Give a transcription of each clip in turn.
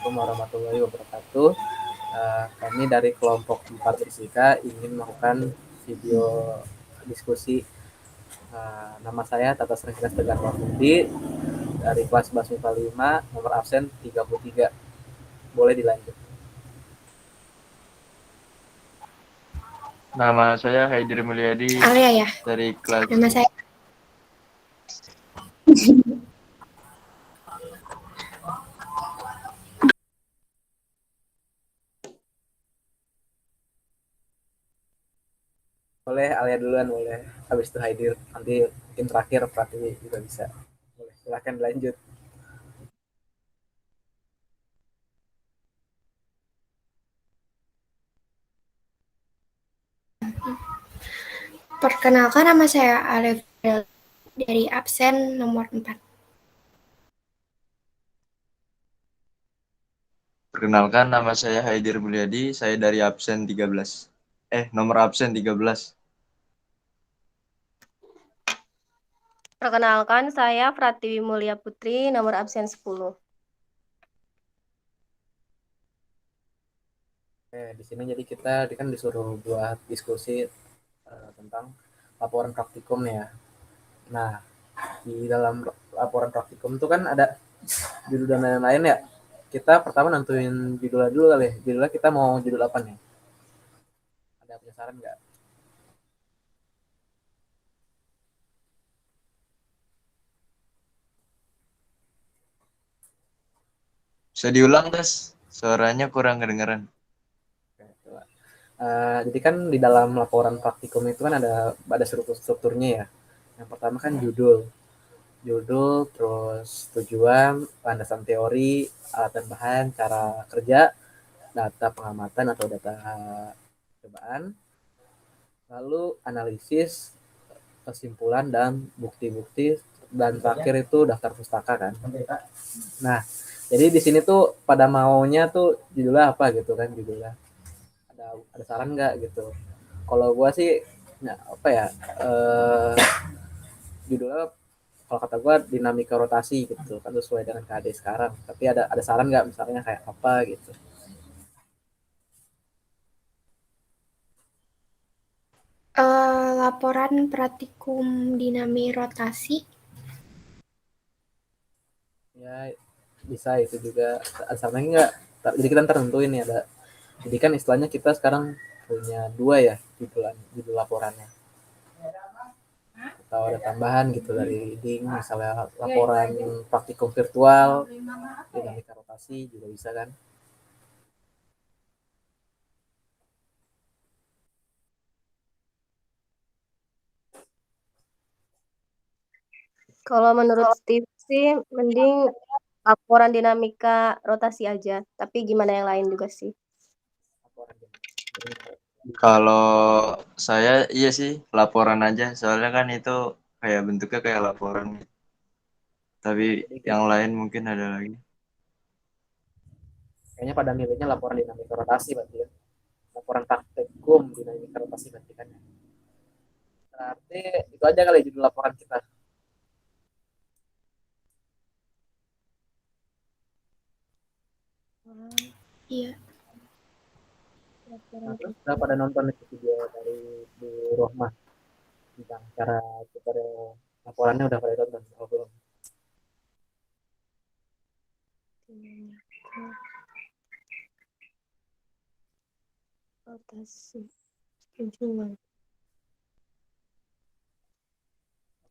Assalamualaikum warahmatullahi wabarakatuh. Kami dari kelompok 4 Fisika ingin melakukan video diskusi. Nama saya Tata Srengkinas Tegar Mahmudi dari kelas bahasa MIPA 5, nomor absen 33. Boleh dilanjut. Nama saya Haidir Mulyadi Alia ya. dari kelas. Nama saya. Boleh Alia duluan, boleh. Habis itu Haidir, nanti mungkin terakhir Pratiwi juga bisa. Boleh, silahkan lanjut. Perkenalkan, nama saya Alif dari absen nomor 4. Perkenalkan, nama saya Haidir Mulyadi, saya dari absen 13. Nomor absen 13. Perkenalkan, saya Pratiwi Mulia Putri, nomor absen 10. Di sini jadi kita kan disuruh buat diskusi tentang laporan praktikum ya. Nah, di dalam laporan praktikum itu kan ada judul dan lain-lain ya. Kita pertama nentuin judulnya dulu kali. Judulnya kita mau judul apa nih? Ada punya saran nggak? Bisa diulang, Tes? Suaranya kurang kedengaran. Jadi kan di dalam laporan praktikum itu kan ada strukturnya ya. Yang pertama kan judul, terus tujuan, landasan teori, alat dan bahan, cara kerja, data pengamatan atau data cobaan, lalu analisis, kesimpulan dan bukti-bukti, dan terakhir itu daftar pustaka kan. Nah, jadi di sini tuh pada maunya tuh judulnya apa gitu kan, judulnya ada saran nggak gitu. Kalau gua sih apa ya, judulnya kalau kata gue dinamika rotasi gitu kan, sesuai dengan KD sekarang. Tapi ada saran nggak misalnya kayak apa gitu? Laporan praktikum dinami rotasi. Ya bisa itu juga. Ada sarannya nggak? Jadi kita ntar tentuin ya. Jadi kan istilahnya kita sekarang punya dua ya judul laporannya. Atau ada tambahan gitu dari reading, misalnya laporan praktikum virtual, dinamika rotasi juga bisa kan? Kalau menurut Steve sih, mending laporan dinamika rotasi aja. Tapi gimana yang lain juga sih. Kalau saya iya sih, laporan aja. Soalnya kan itu kayak bentuknya kayak laporan. Tapi yang lain mungkin ada lagi. Kayaknya pada milihnya laporan dinamika rotasi berarti ya. Laporan praktikum dinamika rotasi berarti kan ya. Berarti itu aja kali judul laporan kita. Iya. Nah, terus udah pada nonton itu video dari Bu Rohmah tentang cara tutorial laporannya, udah pada tonton? Oh, belum. Rotasi. Kunjungan.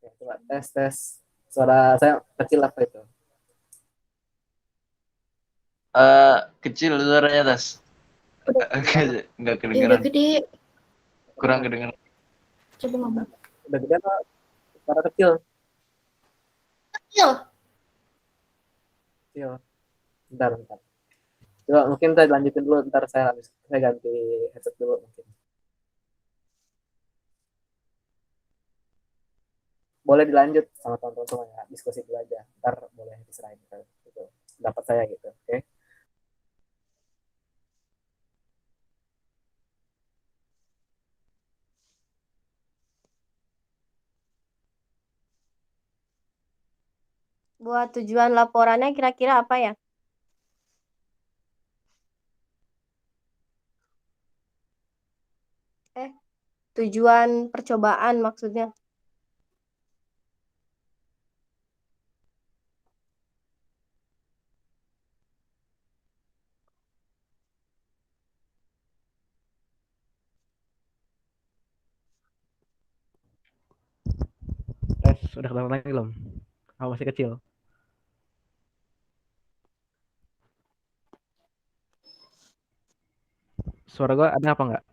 Oke, coba tes. Suara saya kecil apa itu? Kecil suaranya, Tas. Nggak Ya, kedengeran. udah gede. Kurang kedengeran. Coba ngomong. Udah gede apa suara kecil? Kecil. Kecil. Bentar. Coba mungkin saya lanjutin dulu, ntar saya ganti headset dulu mungkin. Boleh dilanjut sama teman-teman semua ya, diskusi dulu aja. Ntar boleh diserahin gitu. Dapat saya gitu, oke? Okay? Buat tujuan laporannya kira-kira apa ya? Tujuan percobaan maksudnya. Tes, udah kedengeran lagi belum? Oh, masih kecil. Suara gua ada apa enggak?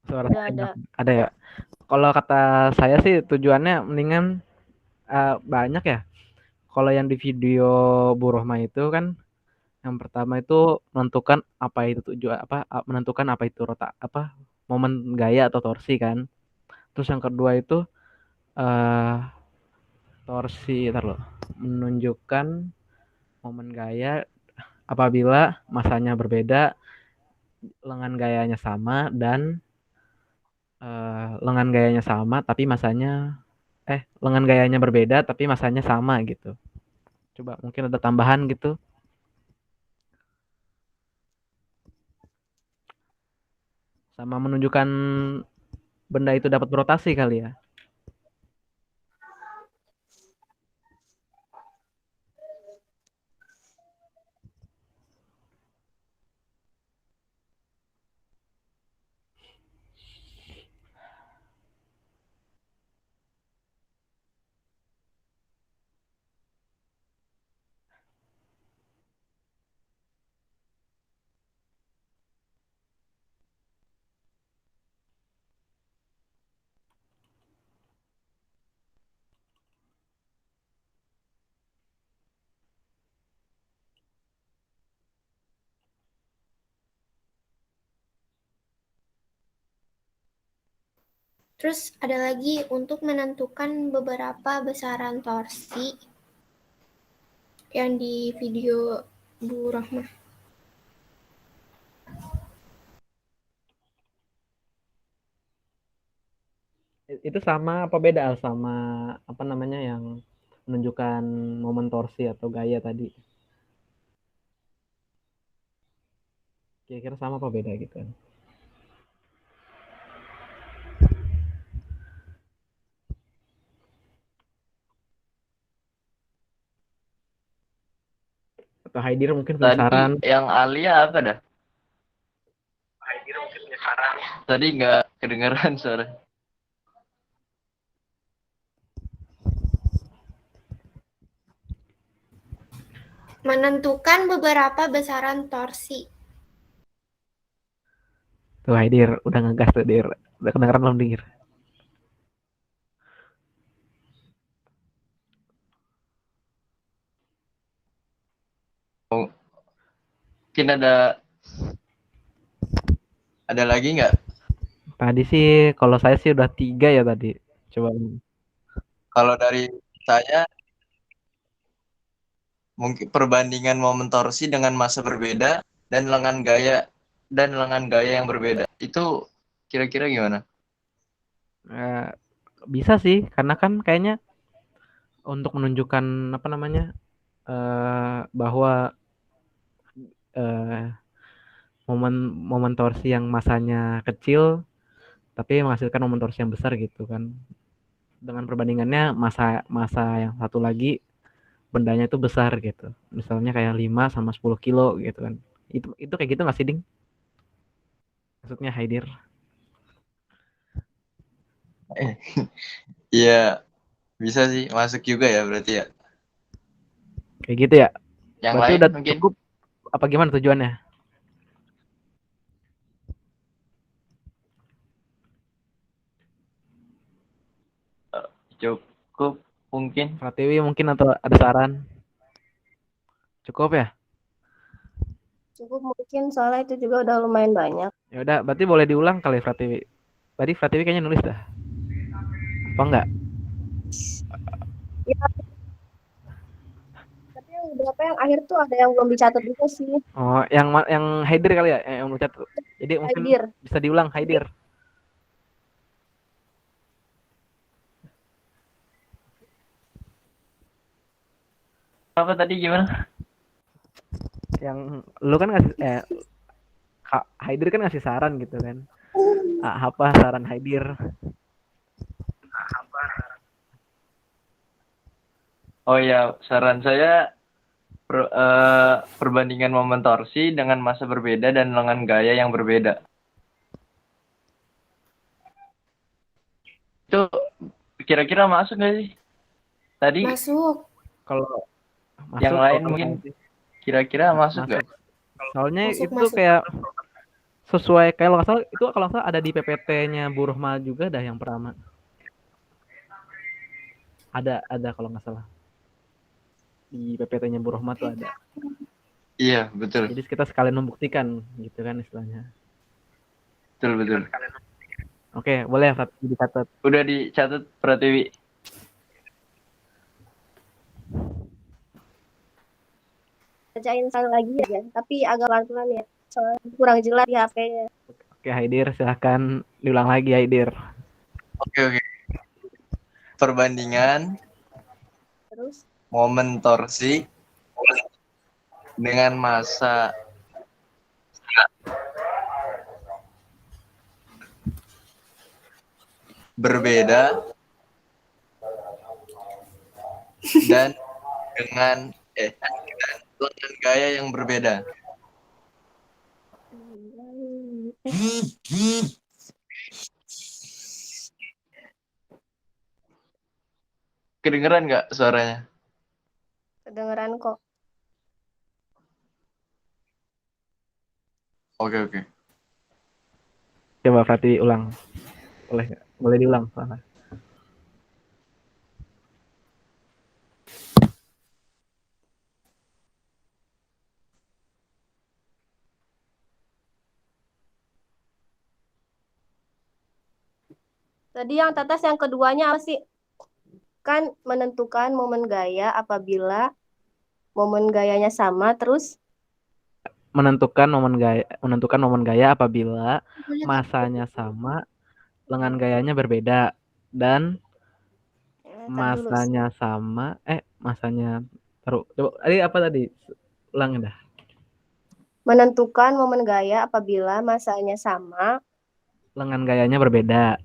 Suara Udah saya ada. ada ya. Kalau kata saya sih tujuannya mendingan banyak ya. Kalau yang di video Bu Rohma itu kan yang pertama itu menentukan apa itu tujuan menentukan apa itu momen gaya atau torsi kan. Terus yang kedua itu eh torsi menunjukkan momen gaya apabila masanya berbeda, lengan gayanya sama dan lengan gayanya sama tapi masanya lengan gayanya berbeda tapi masanya sama gitu. Coba mungkin ada tambahan gitu. Sama menunjukkan benda itu dapat berotasi kali ya. Terus ada lagi untuk menentukan beberapa besaran torsi yang di video Bu Rahma. Itu sama apa beda sama apa namanya yang menunjukkan momen torsi atau gaya tadi? Kira-kira sama apa beda gitu kan? Atau Haidir mungkin punya Tadi saran? yang Alia apa dah? Tadi nggak kedengeran suara. Menentukan beberapa besaran torsi. Tuh Haidir udah ngegas tuh Dir. Udah kedengeran belum Dir? Mungkin ada lagi nggak? Tadi sih kalau saya sih udah 3 ya tadi. Coba Kalau dari saya mungkin perbandingan momen torsi dengan masa berbeda dan lengan gaya yang berbeda. Itu kira-kira gimana? eh, bisa sih karena kan kayaknya untuk menunjukkan apa namanya bahwa eh, momen momen torsi yang masanya kecil tapi menghasilkan momen torsi yang besar gitu kan. Dengan perbandingannya masa masa yang satu lagi bendanya itu besar gitu. Misalnya kayak 5 sama 10 kilo gitu kan. Itu kayak gitu nggak sih Ding? Maksudnya Haidir. Iya, bisa sih masuk juga ya berarti ya. Kayak gitu ya. Yang Berarti lain udah mungkin cukup apa gimana tujuannya? cukup mungkin. Pratiwi mungkin atau ada saran? Cukup ya? Cukup mungkin soalnya itu juga udah lumayan banyak. Ya udah, berarti boleh diulang kali Pratiwi. Tadi Pratiwi kayaknya nulis dah. Apa enggak? Ya, tapi yang beberapa yang akhir tuh ada yang belum dicatat juga sih. Oh, yang Haidir kali ya, yang ucap. Jadi mungkin Haidir. bisa diulang Haidir. Apa tadi gimana? Yang lu kan ngasih Haidir kan ngasih saran gitu kan. Apa saran Haidir? Oh ya, saran saya perbandingan momen torsi dengan masa berbeda dan dengan gaya yang berbeda. Itu kira-kira masuk nggak sih? Tadi Masuk. Kalau yang masuk, lain kalau mungkin saya sih kira-kira masuk nggak? masuk. Soalnya Masuk, itu masuk. kayak sesuai kayak kalau nggak salah ada di PPT-nya Bu Rohma juga dah yang pertama. Ada kalau nggak salah. Di PPT-nya Bu Rohma tuh ada. Iya, betul. Jadi kita sekalian membuktikan gitu kan istilahnya. Betul. Oke, boleh dicatat. Udah dicatat Pratiwi. Bacain sekali lagi aja, tapi agak pelan-pelan ya. Soalnya kurang jelas di HP-nya. Oke, Haidir, silahkan diulang lagi Haidir. Oke. Perbandingan Terus momen torsi dengan masa berbeda dan dengan gaya yang berbeda. Kedengeran nggak suaranya? kedengeran kok. Oke. Coba Pratiwi ulang. Boleh diulang soalnya. Tadi yang tetes yang keduanya apa sih? Kan menentukan momen gaya apabila momen gayanya sama, terus menentukan momen gaya apabila masanya sama, lengan gayanya berbeda, dan masanya sama. Masanya taruh. Coba tadi apa tadi? Ulang dah. menentukan momen gaya apabila masanya sama, Lengan gayanya berbeda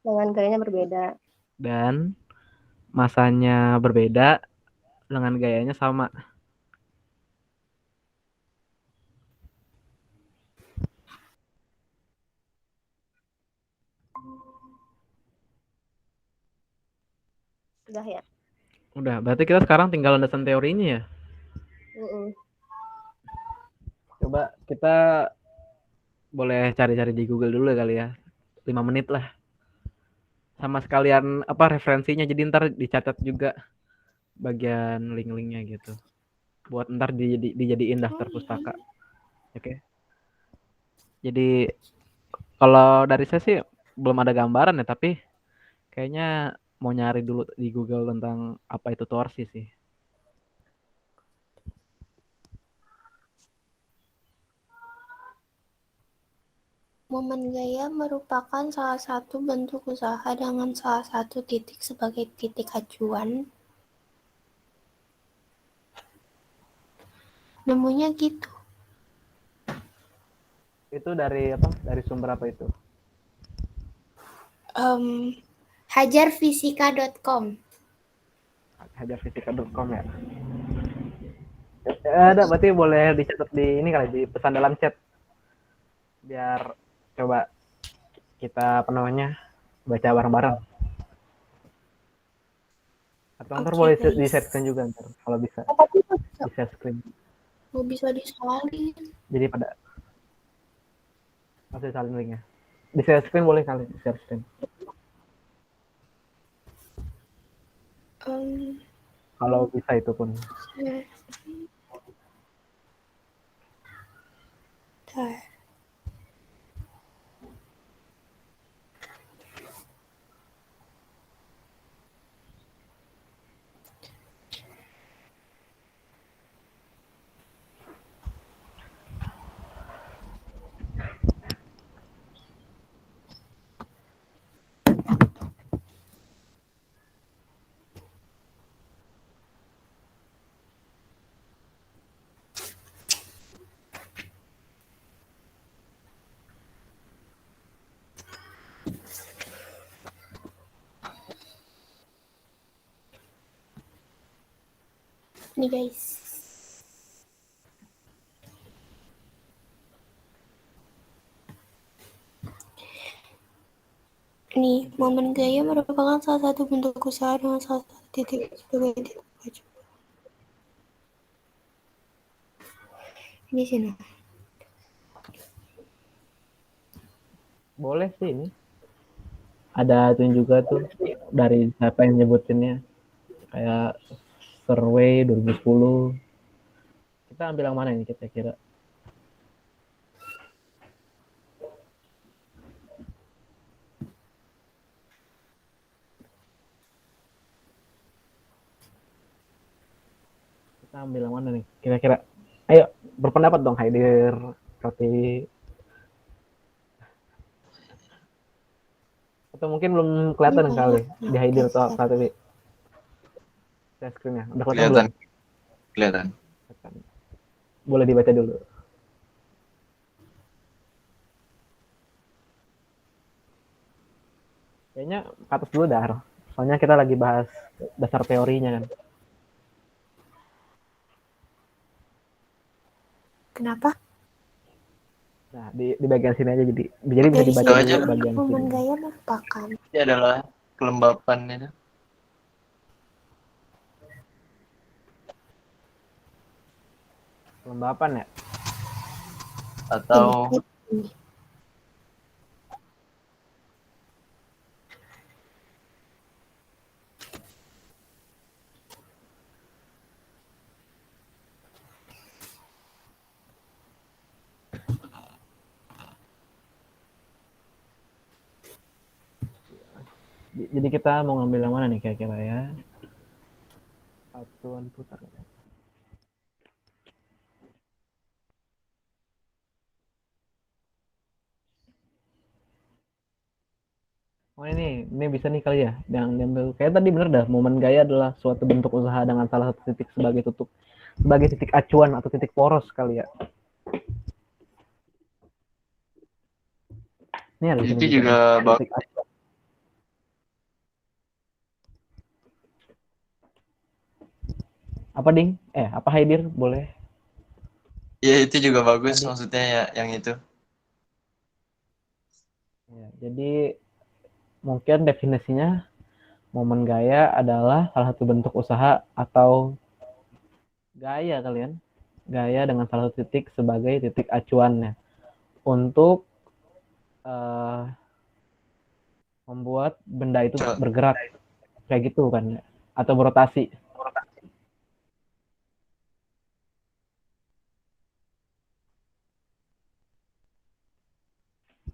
lengan gayanya berbeda. dan masanya berbeda, lengan gayanya sama. Udah ya. Udah, berarti kita sekarang tinggal landasan teorinya ya. Coba kita boleh cari-cari di Google dulu kali ya. 5 menit lah. Sama sekalian referensinya, jadi ntar dicatat juga bagian link-linknya gitu. Buat ntar dijadiin daftar pustaka. Oke. Jadi kalau dari saya sih belum ada gambaran ya, tapi kayaknya mau nyari dulu di Google tentang apa itu torsi sih. Momen gaya merupakan salah satu bentuk usaha dengan salah satu titik sebagai titik acuan. Nemunya gitu. Itu dari apa? Dari sumber apa itu? Hajarfisika.com. Hajarfisika.com ya. Ada, berarti boleh dicatat di ini kali, di pesan dalam chat. Biar coba kita baca bareng-bareng. Atau ntar boleh di share screen juga ntar kalau bisa. Di share screen. Oh, bisa disalin. Jadi pada masih salin linknya. Di share screen boleh kali, di share screen. Kalau bisa itu pun. Nih guys. Nih, momen gaya merupakan salah satu bentuk usaha dengan salah satu titik sebagai titik acuan. Ini sini. Boleh sih ini. Ada tuh juga tuh dari siapa yang nyebutinnya. Kayak survei 2010. Kita ambil yang mana ini kita kira? Kita ambil yang mana nih? Kira-kira. Ayo berpendapat dong Haidir, Roti. Atau mungkin belum kelihatan kali di Haidir atau Roti. Share screen-nya. Udah kelihatan belum? Kelihatan. Boleh dibaca dulu. Kayaknya ke atas dulu dah. Soalnya kita lagi bahas dasar teorinya kan. Kenapa? Nah, di bagian sini aja jadi bisa Dari dibaca sini dulu bagian momen sini. gaya merupakan Ini adalah kelembapan itu. Kelembapan ya? Atau ini. Jadi kita mau ngambil yang mana nih kira-kira ya? Satuan putar. Oh ini bisa nih kali ya. Yang diambil kayak tadi bener dah. Momen gaya adalah suatu bentuk usaha dengan salah satu titik sebagai titik acuan atau titik poros kali ya. Ini ada di sini itu juga titik bagus. acuan. Apa ding? Apa Haidir? Boleh. Ya itu juga bagus Tadi. maksudnya ya yang itu. Ya, jadi mungkin definisinya momen gaya adalah salah satu bentuk usaha atau gaya kalian. Gaya dengan salah satu titik sebagai titik acuannya untuk membuat benda itu bergerak kayak gitu kan ya, atau berotasi.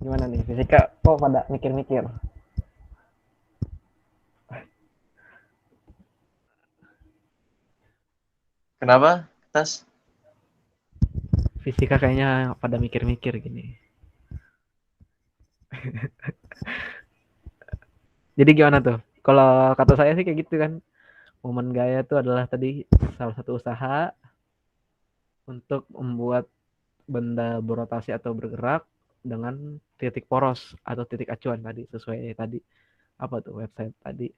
Gimana nih fisika kok pada mikir-mikir? Kenapa? Tas? Fisika kayaknya pada mikir-mikir gini. Jadi gimana tuh? Kalau kata saya sih kayak gitu kan. Momen gaya itu adalah tadi salah satu usaha untuk membuat benda berotasi atau bergerak dengan titik poros atau titik acuan tadi sesuai tadi apa tuh website tadi.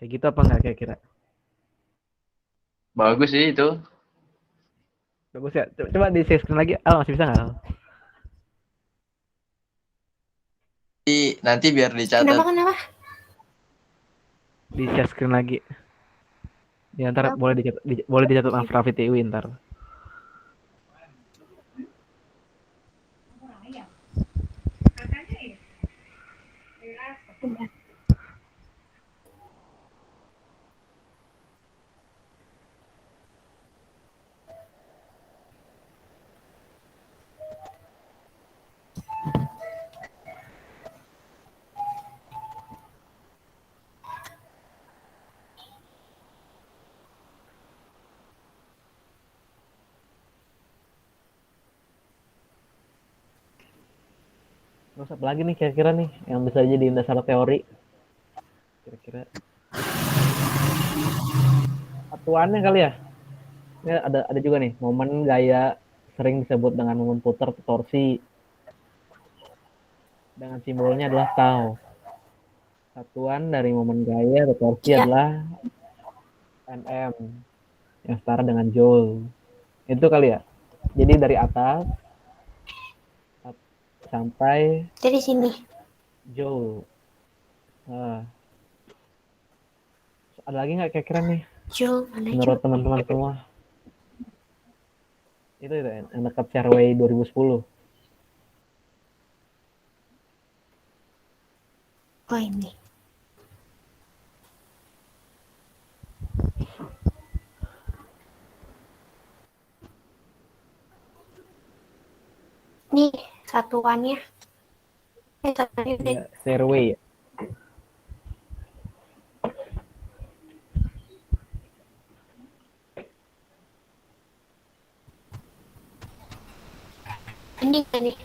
Kayak gitu apa enggak kira-kira? Bagus sih itu. Bagus ya. Coba di share screen lagi. Masih bisa nggak? Nanti biar dicatat. Kenapa? Di share screen lagi. Ya, ntar boleh dicatat sama Raffi Tiwi ntar. Terus apa lagi nih kira-kira nih yang bisa jadi dasar teori? Kira-kira satuannya kali ya? Ini ada juga nih momen gaya sering disebut dengan momen putar atau torsi. Dengan simbolnya adalah tau. Satuan dari momen gaya atau torsi adalah nm yang setara dengan joule. Itu kali ya. Jadi dari atas sampai Dari sini. joule. Nah, ada lagi nggak kira-kira nih Joule mana menurut Joule? teman-teman semua? Itu yang dekat Fairway 2010. Oh ini. Nih satuannya. Satuannya udah. Ya, fairway ya. Ini kan nih.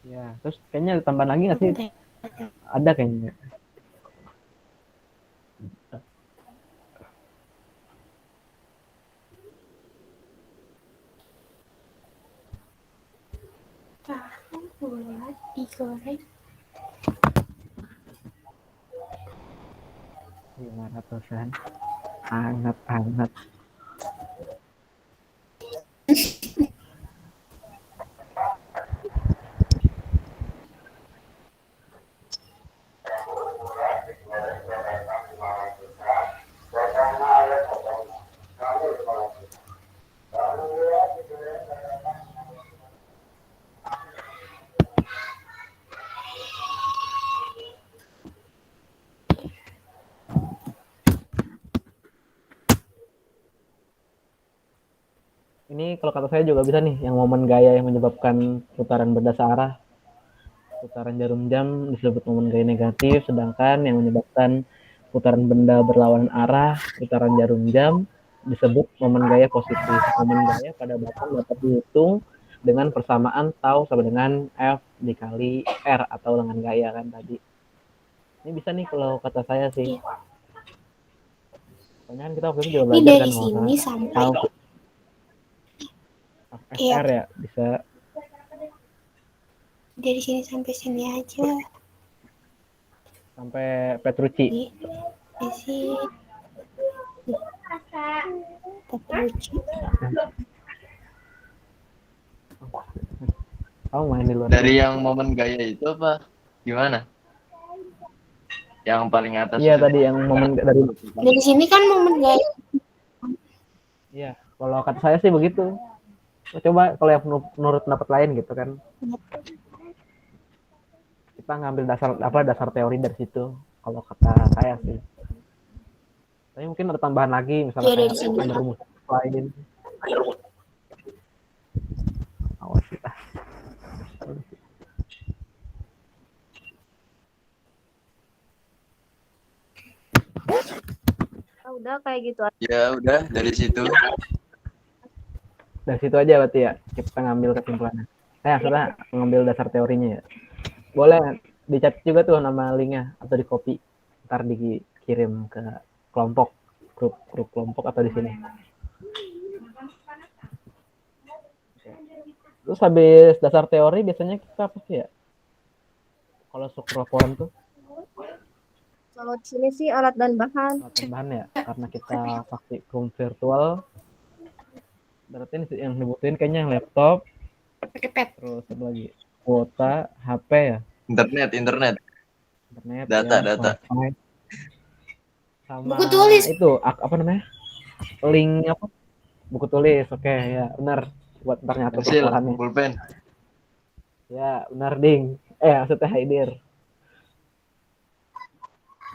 Ya, terus kayaknya ada tambahan lagi nggak sih? Udah. Ada kayaknya. Tahu bulat digoreng. 500-an. Hangat-hangat. Ini kalau kata saya juga bisa nih, yang momen gaya yang menyebabkan putaran benda searah. Putaran jarum jam disebut momen gaya negatif, sedangkan yang menyebabkan putaran benda berlawanan arah, putaran jarum jam, disebut momen gaya positif. Momen gaya pada batang dapat dihitung dengan persamaan tau sama dengan F dikali R atau dengan gaya kan tadi. Ini bisa nih kalau kata saya sih. Soalnya kan kita waktu itu juga Ini belajar dari kan sini sampai. tau Iya. FR ya, bisa Dari sini sampai sini aja. sampai Petrucci. Di sini. Petrucci. Kamu main di luar. Dari yang momen gaya itu apa? Gimana? Yang paling atas Iya itu. tadi yang momen dari. Dari sini kan momen gaya. Iya, kalau kata saya sih begitu. Coba kalau yang menurut pendapat lain gitu kan. Kita ngambil dasar teori dari situ. Kalau kata saya sih. Tapi mungkin ada tambahan lagi, misalnya Iya dari kayak sini. ada rumus lain. Awas kita. Udah kayak gitu aja. Ya udah dari situ. Dari situ aja berarti ya kita ngambil kesimpulannya. Sudah ngambil dasar teorinya ya. Boleh dicatat juga tuh nama linknya atau di copy. Ntar dikirim ke kelompok, grup kelompok atau di sini. Terus habis dasar teori biasanya kita apa sih ya? Kalau struktur laporan tuh? Kalau di sini sih alat dan bahan. Alat dan bahan ya, karena kita pakai room virtual. Berarti yang dibutuhin kayaknya yang laptop, Pakai pet. terus apa lagi? Kuota, HP ya. Internet. Data. Wifi. Sama buku tulis. itu apa namanya? Link apa? Buku tulis. Oke, ya benar. Buat ntar nyatur Pensil, kesalahannya. pulpen. Ya, benar ding. Maksudnya Haidir.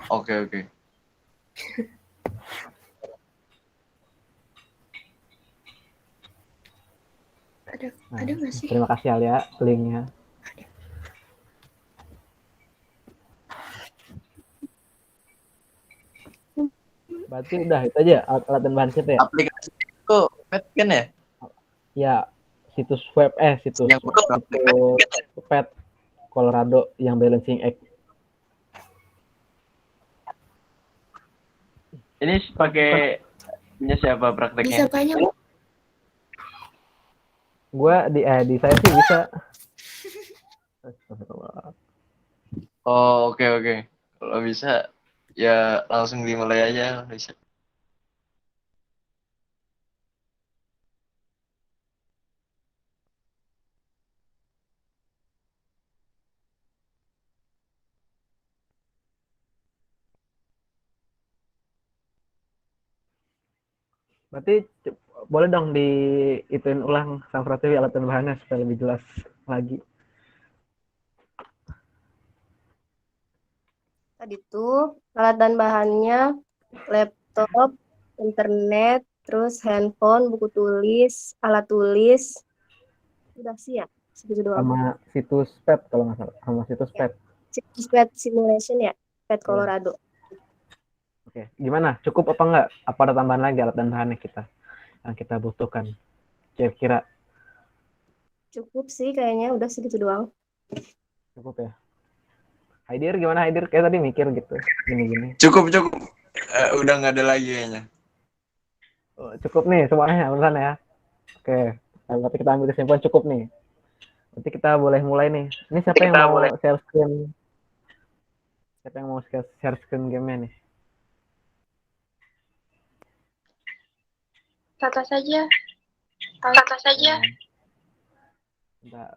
Oke. Ada nggak sih? Terima kasih Alia linknya. Berarti udah itu aja alat dan bahan kita ya. Aplikasi itu pet kan ya? Ya, situs web situs Yang pet Colorado yang balancing act. Ini pakai punya siapa Bisa prakteknya? banyak. Gua di saya sih bisa. Oh, oke. Kalau bisa Ya langsung dimulai aja bisa. Berarti boleh dong di ituin ulang Sang Pratiwi alat dan bahannya supaya lebih jelas lagi. Tadi tuh alat dan bahannya laptop, internet, terus handphone, buku tulis, alat tulis. Udah sih ya, segitu doang. Sama situs pet kalau nggak salah. Sama situs Ya. pet. Situs Pet Simulation ya, Pet Iya. Colorado. Oke, gimana? Cukup apa enggak? Apa ada tambahan lagi alat dan bahannya yang kita butuhkan? Kira-kira Cukup sih kayaknya, udah segitu doang. cukup ya? Haidir gimana Haidir? Kayak tadi mikir gitu. Gini-gini. Cukup. Udah nggak ada lagi kayaknya. Oh, cukup nih semuanya beneran ya. Oke. Nah, berarti kita ambil kesimpulan cukup nih. Berarti kita boleh mulai nih. Ini siapa yang mau share screen? Siapa yang mau share screen gamenya nih? Tata saja. Bentar.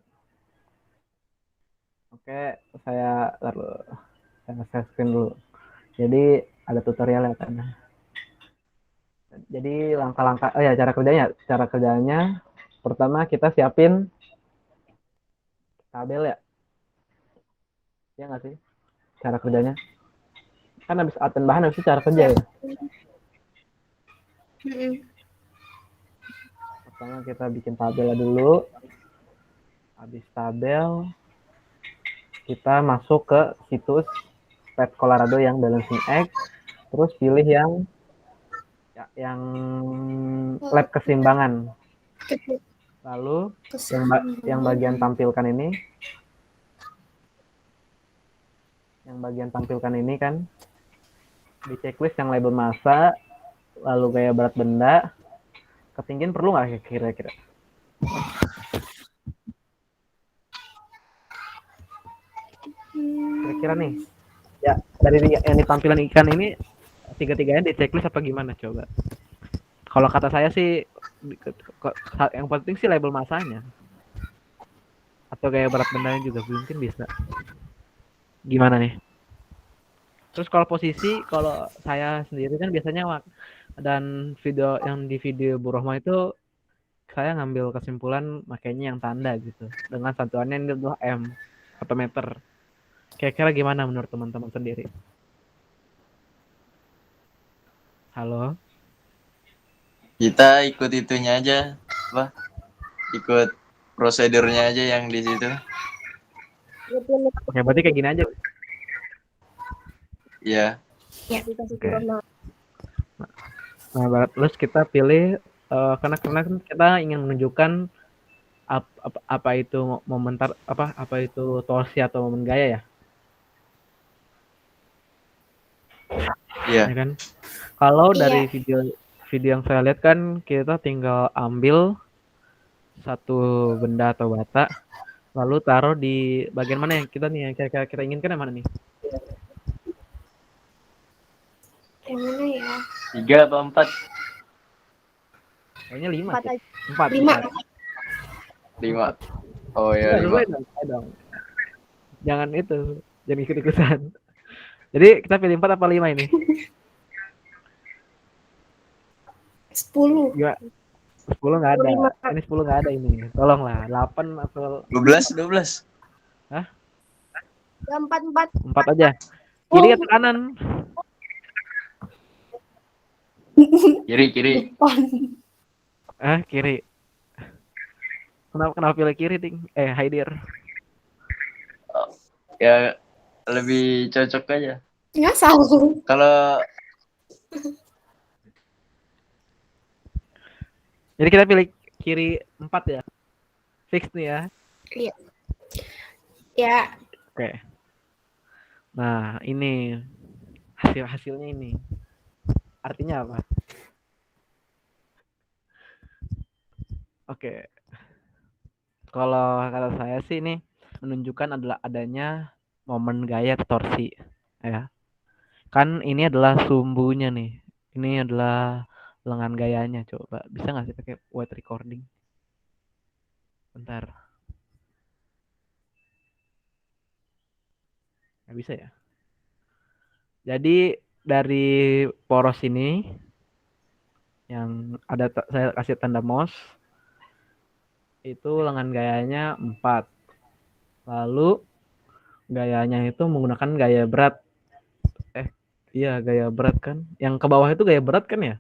Oke, saya share screen dulu. Jadi ada tutorialnya kan. Jadi langkah-langkah, oh ya cara kerjanya pertama kita siapin tabel ya, ya nggak sih? Cara kerjanya kan habis aten bahan habis itu cara kerja ya. Pertama kita bikin tabel dulu, habis tabel kita masuk ke situs Pet Colorado yang balancing X, terus pilih yang lab keseimbangan. Lalu yang bagian tampilkan ini, kan di checklist yang label massa, lalu gaya berat benda, ketinggian perlu nggak kira-kira? Kira-kira nih, ya dari yang tampilan ikan ini tiga-tiganya di checklist apa gimana coba? Kalau kata saya sih yang penting sih label masanya atau gaya berat bendanya juga mungkin bisa. Gimana nih? Terus kalau posisi, kalau saya sendiri kan biasanya dan di video Bu Rohma itu saya ngambil kesimpulan makanya yang tanda gitu dengan satuannya ini adalah M atau meter. Kira-kira gimana menurut teman-teman sendiri? Halo? Kita ikut itunya aja, apa? Ikut prosedurnya aja yang di situ. Oke, berarti kayak gini aja. Iya. Oke. Nah, terus kita pilih karena kan kita ingin menunjukkan apa itu apa itu torsi atau momen gaya ya? Iya. Ya kan? Kalau dari video yang saya lihat kan kita tinggal ambil satu benda atau bata lalu taruh di bagian mana yang kira-kira kita inginkan yang mana nih? Yang mana ya? 3 atau 4? Kayaknya 5 4 sih. aja. 5. Oh ya, 5. Dong. Jangan ikut-ikutan. Jadi kita pilih 4 apa 5 ini? 10. Gimana? 10 nggak ada. Ini 10 nggak ada ini. Tolonglah 8 atau 12. Hah? 4 4 aja. Kiri atau kanan? Kiri. Kiri. Kenapa pilih kiri, Ting? Haidir. Ya lebih cocok aja. Nggak salah. Kalau Jadi kita pilih kiri 4 ya. Fix nih ya. Iya. Ya. Oke. Nah, ini hasilnya ini. Artinya apa? Oke. Kalau kata saya sih ini menunjukkan adalah adanya momen gaya torsi ya. Kan ini adalah sumbunya nih. Ini adalah lengan gayanya. Coba bisa nggak sih pakai white recording? Bentar. Nggak bisa ya. Jadi dari poros ini yang ada saya kasih tanda mouse itu lengan gayanya 4. Lalu gayanya itu menggunakan gaya berat. Iya gaya berat kan. Yang ke bawah itu gaya berat kan ya?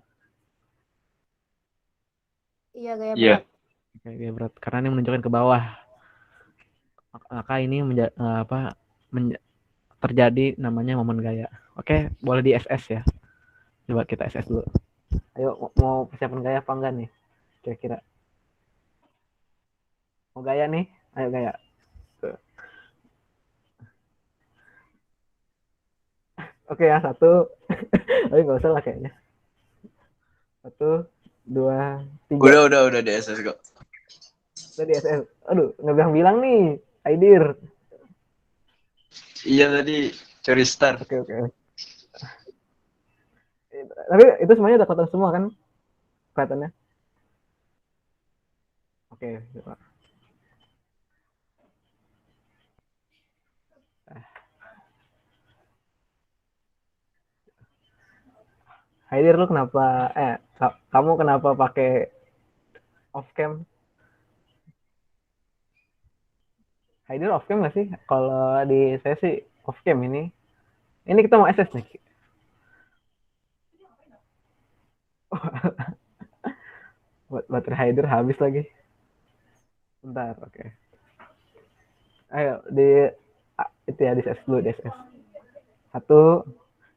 Iya, gaya Iya. berat. Oke, gaya berat karena ini menunjukkan ke bawah. Maka ini terjadi namanya momen gaya. Oke, boleh di SS ya. Coba kita SS dulu. Ayo mau persiapan gaya apa enggak nih? Kira-kira. Mau gaya nih? Ayo gaya. Tuh. Oke ya, 1. Tapi nggak usah lah kayaknya. 1, 2, 3. Udah di SS kok. Udah di SS. Aduh, nggak bilang-bilang nih. Aidir. Iya tadi curi start. Oke. Tapi itu semuanya udah kelihatan semua kan? Kelihatannya. Oke, coba. Haidir lu kenapa kamu kenapa pakai off cam? Haidir off cam nggak sih? Kalau di saya sih off cam ini. Ini kita mau SS nih. Baterai Haidir habis lagi. Bentar, oke. Ayo itu ya di SS dulu di SS. 1,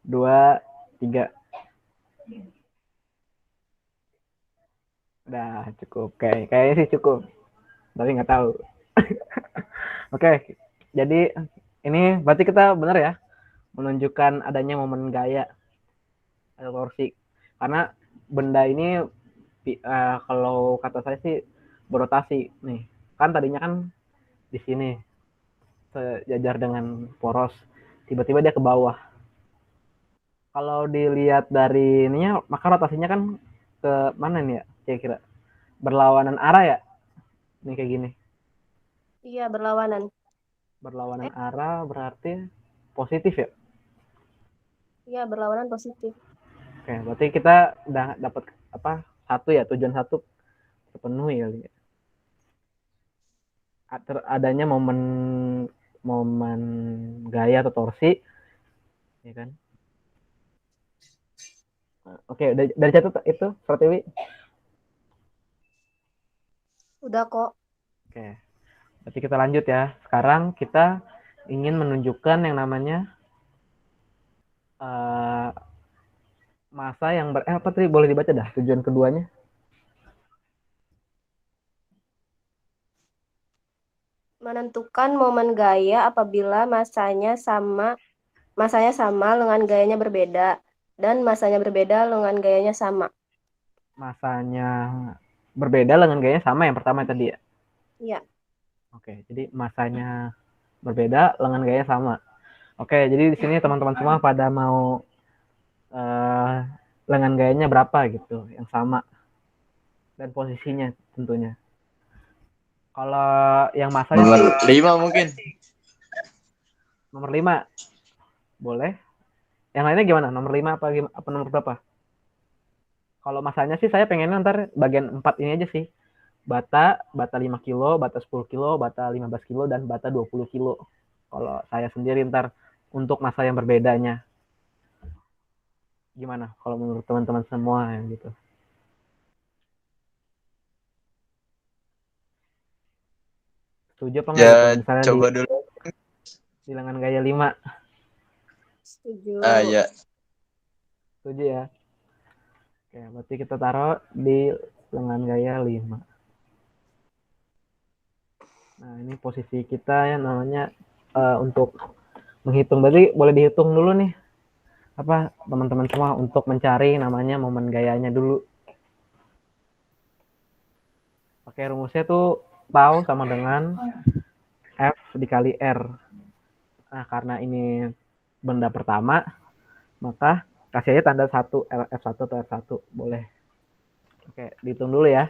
2, 3. Udah cukup. Kayaknya sih cukup. Tapi nggak tahu. Oke, jadi ini berarti kita benar ya menunjukkan adanya momen gaya atau torsi. Karena benda ini kalau kata saya sih berotasi nih. Kan tadinya kan di sini sejajar dengan poros, tiba-tiba dia ke bawah. Kalau dilihat dari ininya, maka rotasinya kan ke mana nih ya? Kira-kira berlawanan arah ya? Nih kayak gini. Iya, berlawanan. Berlawanan arah berarti positif ya? Iya, berlawanan positif. Oke, berarti kita udah dapat satu ya, tujuan satu terpenuhi kali ya. Adanya momen gaya atau torsi, ya kan? Oke, dari catat itu, Pratiwi. Udah kok. Oke, berarti kita lanjut ya. Sekarang kita ingin menunjukkan yang namanya masa yang apa tadi boleh dibaca dah tujuan keduanya. Menentukan momen gaya apabila masanya sama lengan gayanya berbeda dan masanya berbeda lengan gayanya sama. Masanya berbeda lengan gayanya sama yang pertama tadi ya? Iya. Oke, jadi masanya berbeda lengan gayanya sama. Oke, jadi di sini teman-teman semua pada mau lengan gayanya berapa gitu, yang sama dan posisinya tentunya. Kalau yang masanya Nomor sih 5 mungkin. nomor 5 boleh. Yang lainnya gimana? Nomor 5 apa nomor berapa? Kalau masanya sih saya pengen ntar bagian 4 ini aja sih. Bata 5 kilo, bata 10 kilo, bata 15 kilo, dan bata 20 kilo. Kalau saya sendiri ntar untuk masa yang berbedanya. Gimana kalau menurut teman-teman semua yang gitu? Setuju apa enggak Ya gitu? Misalnya coba dulu. di lengan gaya 5. Setuju. Ya. Setuju ya? Oke, berarti kita taruh di lengan gaya 5. Nah, ini posisi kita ya namanya untuk menghitung. Berarti boleh dihitung dulu nih. Teman-teman semua untuk mencari namanya momen gayanya dulu. Pakai rumusnya tuh tau sama dengan F dikali R. Nah, karena ini benda pertama, maka kasih aja tanda 1 F1 atau F1 boleh. Oke, dihitung dulu ya.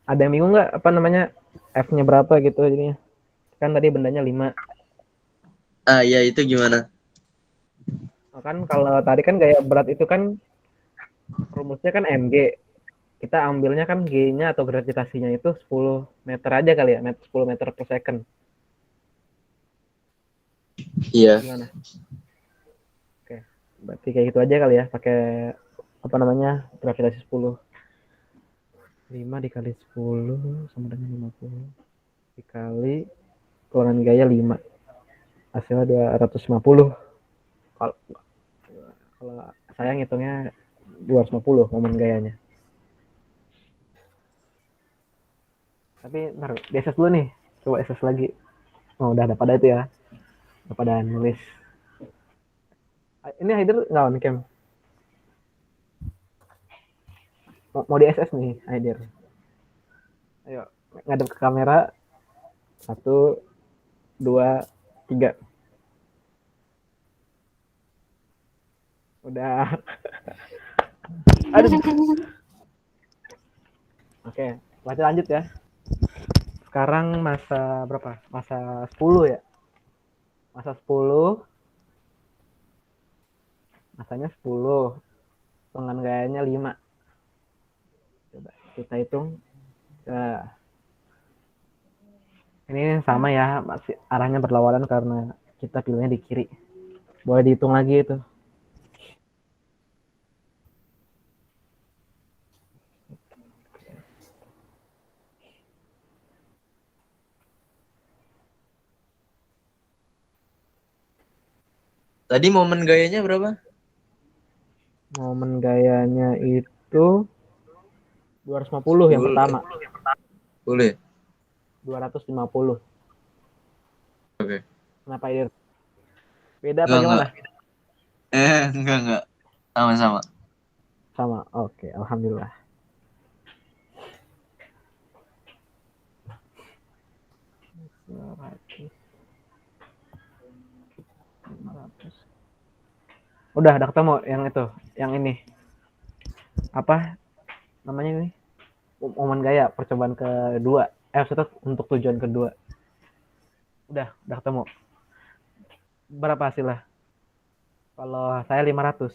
Ada yang bingung nggak apa namanya F-nya berapa gitu jadinya? Kan tadi bendanya 5. Ya itu gimana? Kan kalau tadi kan gaya berat itu kan rumusnya kan mg. Kita ambilnya kan G-nya atau gravitasinya itu 10 meter aja kali ya, 10 meter per second. Iya. Gimana? Oke, berarti kayak gitu aja kali ya, pakai apa namanya gravitasi 10. 5 dikali 10 sama dengan 50. Dikali keluaran gaya 5. Hasilnya 250. Kalau saya ngitungnya 250 momen gayanya. Tapi ntar di SS dulu nih. Coba SS lagi. Oh, udah pada itu ya. Udah pada nulis. Ini Haider nggak on cam. Mau di SS nih Haider. Ayo, ngadep ke kamera. 1, 2, 3. Udah. Aduh. Oke, lanjut ya. Sekarang masa berapa? Masa 10 ya? Masa 10. Masanya 10. Dengan gayanya 5. Coba kita hitung. Nah, ini sama ya, masih arahnya berlawanan karena kita pilihnya di kiri. Boleh dihitung lagi itu. Tadi momen gayanya berapa? Momen gayanya itu 250 yang pertama. Boleh. 250. Oke. Kenapa ini? Beda apa gimana? Enggak. Sama-sama. Sama. Oke, alhamdulillah. Udah ketemu yang itu, yang ini. Apa namanya ini? Momen gaya percobaan kedua. Untuk tujuan kedua. Udah ketemu. Berapa hasilnya? Kalau saya 500.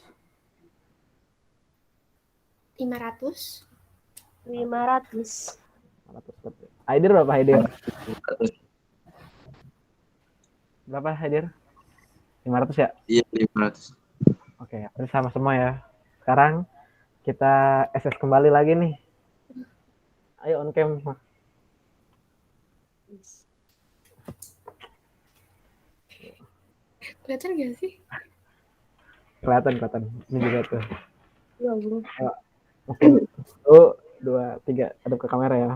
500. 500. Haidir berapa Haidir? Berapa Haidir? 500 ya? Iya, 500. Oke, berarti sama semua ya. Sekarang kita SS kembali lagi nih. Ayo on cam. Kelihatan gak sih? Kelihatan. Ini juga tuh. Ya, bro. Oke. 1, 2, 3. Hadap ke kamera ya.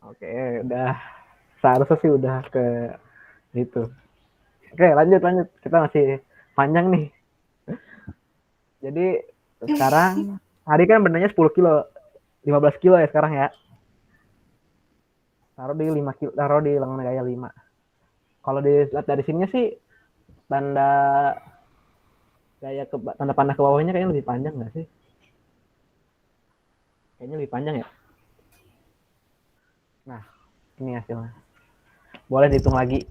Oke, udah. Seharusnya sih udah ke itu. Oke, lanjut. Kita masih panjang nih. Jadi sekarang hari kan bendanya 10 kilo. 15 kilo ya sekarang ya. Taruh di 5 kilo, taruh di lengan gaya 5. Kalau dilihat dari sininya sih tanda panah ke bawahnya kayaknya lebih panjang nggak sih? Kayaknya lebih panjang ya. Nah, ini hasilnya. Boleh dihitung lagi.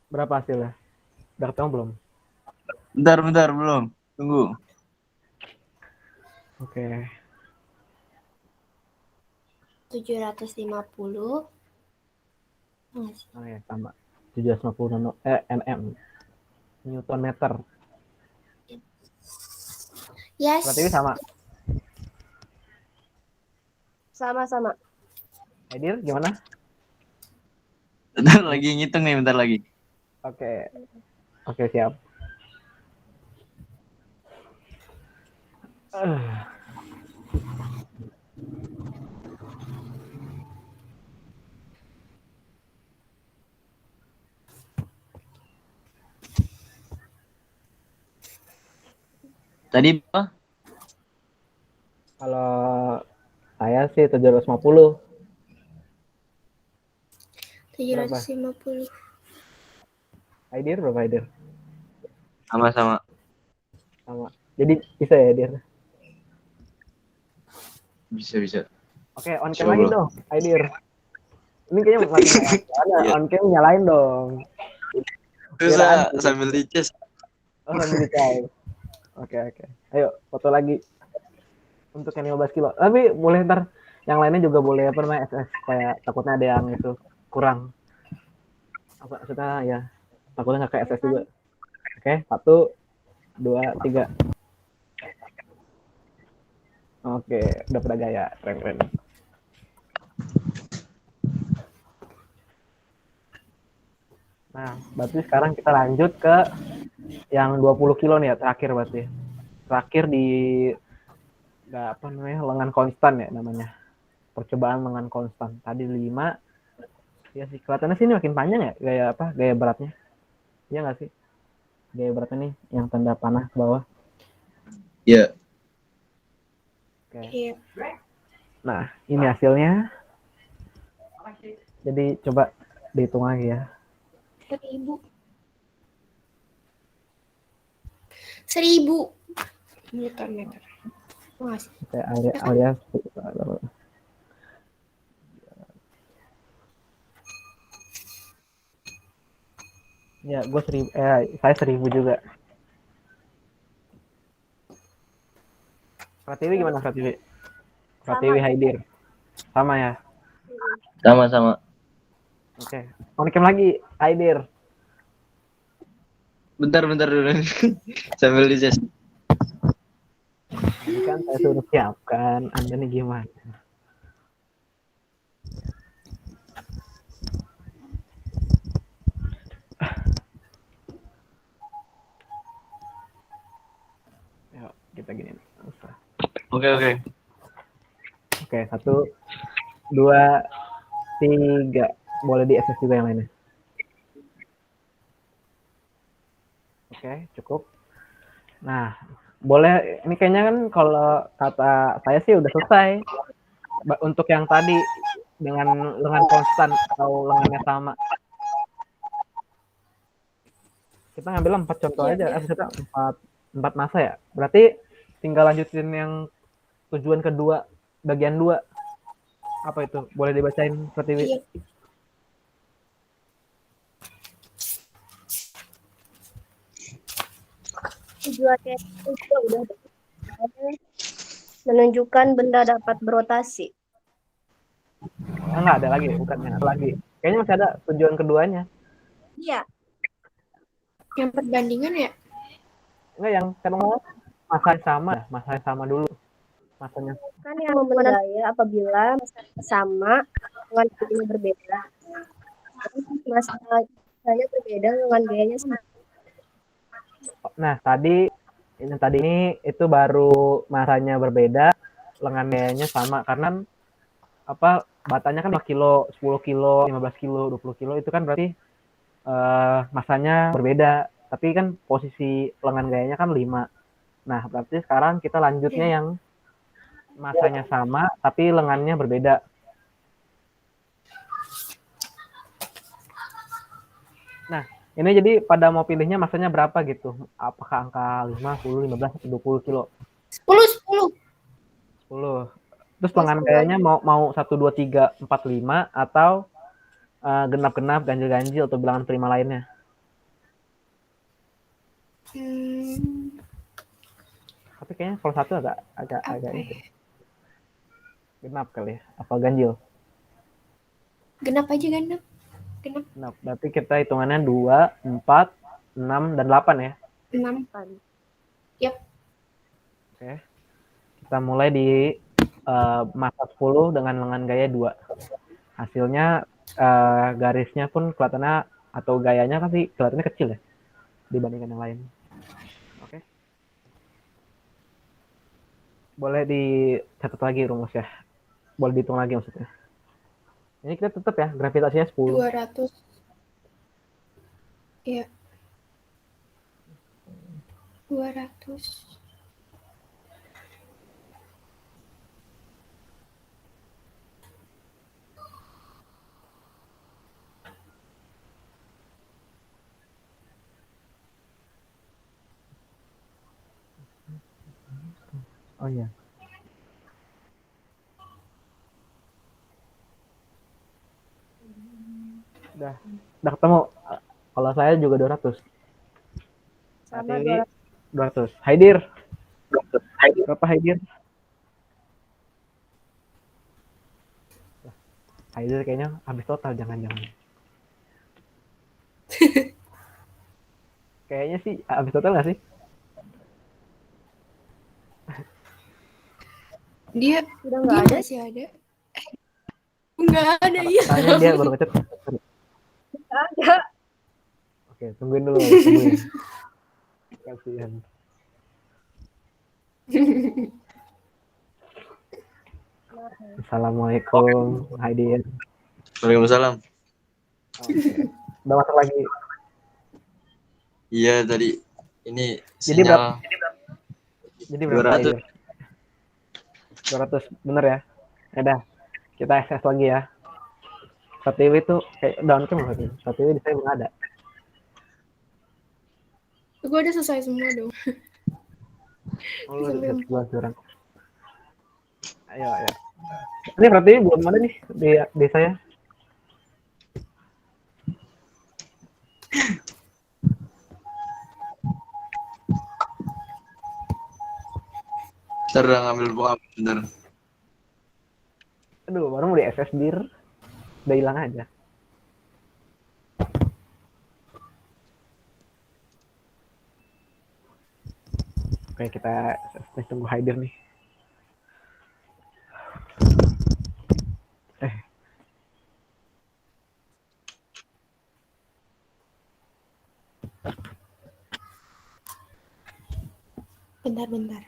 Berapa hasilnya? Udah ketemu belum? Bentar, belum. Tunggu. Oke. 750. Oh ya, sama. 750 nm. Newton meter. Yes. Berarti sama. Sama-sama. Aidir gimana? Bentar lagi ngitung nih, bentar lagi. Oke. Oke, siap. Tadi apa? Kalau saya sih 750. 750. Aidir berapa Aidir? Sama-sama. Sama. Jadi bisa ya Aidir? Bisa. Oke, on cam Insya lagi Allah. dong, Aidir. Ini kayaknya mati ada Iya. on cam nyalain dong. Susah sambil dices. Oh, sambil dicai. Oke. Ayo, foto lagi. Untuk yang 15 kilo. Tapi boleh ntar yang lainnya juga boleh apa namanya SS. Kayak takutnya ada yang itu kurang. Apa maksudnya ya, takutnya nggak kayak SS juga. Oke, 1, 2, 3. Oke, udah pada gaya. Keren. Nah, berarti sekarang kita lanjut ke yang 20 kilo nih ya, terakhir berarti. Terakhir di apa namanya, lengan konstan ya namanya. Percobaan lengan konstan. Tadi 5. Ya sih, kelihatannya sini makin panjang ya gaya beratnya. Iya nggak sih? Gaya beratnya nih yang tanda panah ke bawah. Iya. Oke. Iya. Nah, ini hasilnya. Jadi coba dihitung lagi ya. 1000. 1000 Newton meter. Mas. Oke, alias ya, saya 1000 juga. Pratiwi gimana Pratiwi? Pratiwi Haidir. Sama ya? Sama-sama. Oke. On cam lagi, Haidir. Bentar dulu. Sambil dices. Ini kan saya suruh siapkan, Anda nih gimana? Yuk, kita gini nih. Oke. Oke, 1, 2, 3. Boleh di SS juga yang lainnya. Oke, cukup. Nah, boleh. Ini kayaknya kan kalau kata saya sih udah selesai. Untuk yang tadi dengan lengan konstan atau lengannya sama. Kita ngambil 4 contoh aja. Kita 4 masa ya. Berarti tinggal lanjutin yang tujuan kedua, bagian 2. Apa itu? Boleh dibacain seperti ini? Iya. Tujuannya itu udah menunjukkan benda dapat berotasi. Enggak ada lagi, bukannya ada lagi. Kayaknya masih ada tujuan keduanya. Iya. Yang perbandingan ya? Enggak, yang kedua masa sama dulu. Masanya. Kan yang menilai apabila sama dengan gayanya berbeda. Masanya berbeda dengan gayanya sama. Nah, tadi ini itu baru masanya berbeda, lengan gayanya sama karena apa batanya kan 5 kilo, 10 kilo, 15 kilo, 20 kilo itu kan berarti masanya berbeda. Tapi kan posisi lengan gayanya kan 5. Nah, berarti sekarang kita lanjutnya yang masanya sama tapi lengannya berbeda. Nah, ini jadi pada mau pilihnya masanya berapa gitu? Apakah angka 5, 10, 15, 20 kilo? 10. 10. Terus lengan gayanya mau 1, 2, 3, 4, 5 atau genap-genap, ganjil-ganjil atau bilangan prima lainnya? Tapi kayaknya kalau 1 agak Apa itu. ya? Genap kali ya. Apa ganjil? Genap aja genap. Genap Genap. Berarti kita hitungannya 2, 4, 6, dan 8 ya. 6. Yap. Oke. Kita mulai di masa 10 dengan lengan gaya 2. Hasilnya garisnya pun kelihatannya atau gayanya kan sih kelihatannya kecil ya dibandingkan yang lain. Oke. Boleh dicatat lagi rumusnya. Boleh dihitung lagi maksudnya. Ini kita tetap ya gravitasinya 10. 200. Iya. 200. Oh iya. Udah ketemu. Kalau saya juga 200. Sama Berarti 200. 200. Haidir. Berapa Haidir? Haidir kayaknya habis total jangan-jangan. Kayaknya sih habis total nggak sih? Dia Udah dia nggak ada. masih ada. Nggak ada ya. Katanya dia baru ngechat. Nggak ada. Oke, tungguin dulu. Tungguin. Kasihan. Assalamualaikum Haidir. Waalaikumsalam. Oke. Udah masuk lagi. Iya tadi ini Jadi sinyal Jadi berapa 200. Haidir? 200 bener ya? Ya udah, kita SS lagi ya. Pratiwi itu kayak down cam loh. Pratiwi di saya belum ada. Gue udah selesai semua dong. Oh, lu Sampai udah 11 orang. Ayo. Ini Pratiwi belum ada nih di saya. Ntar udah ngambil buah bentar. Aduh, baru mau di SS dir. Udah hilang aja. Oke, kita tunggu Haidir nih. bentar.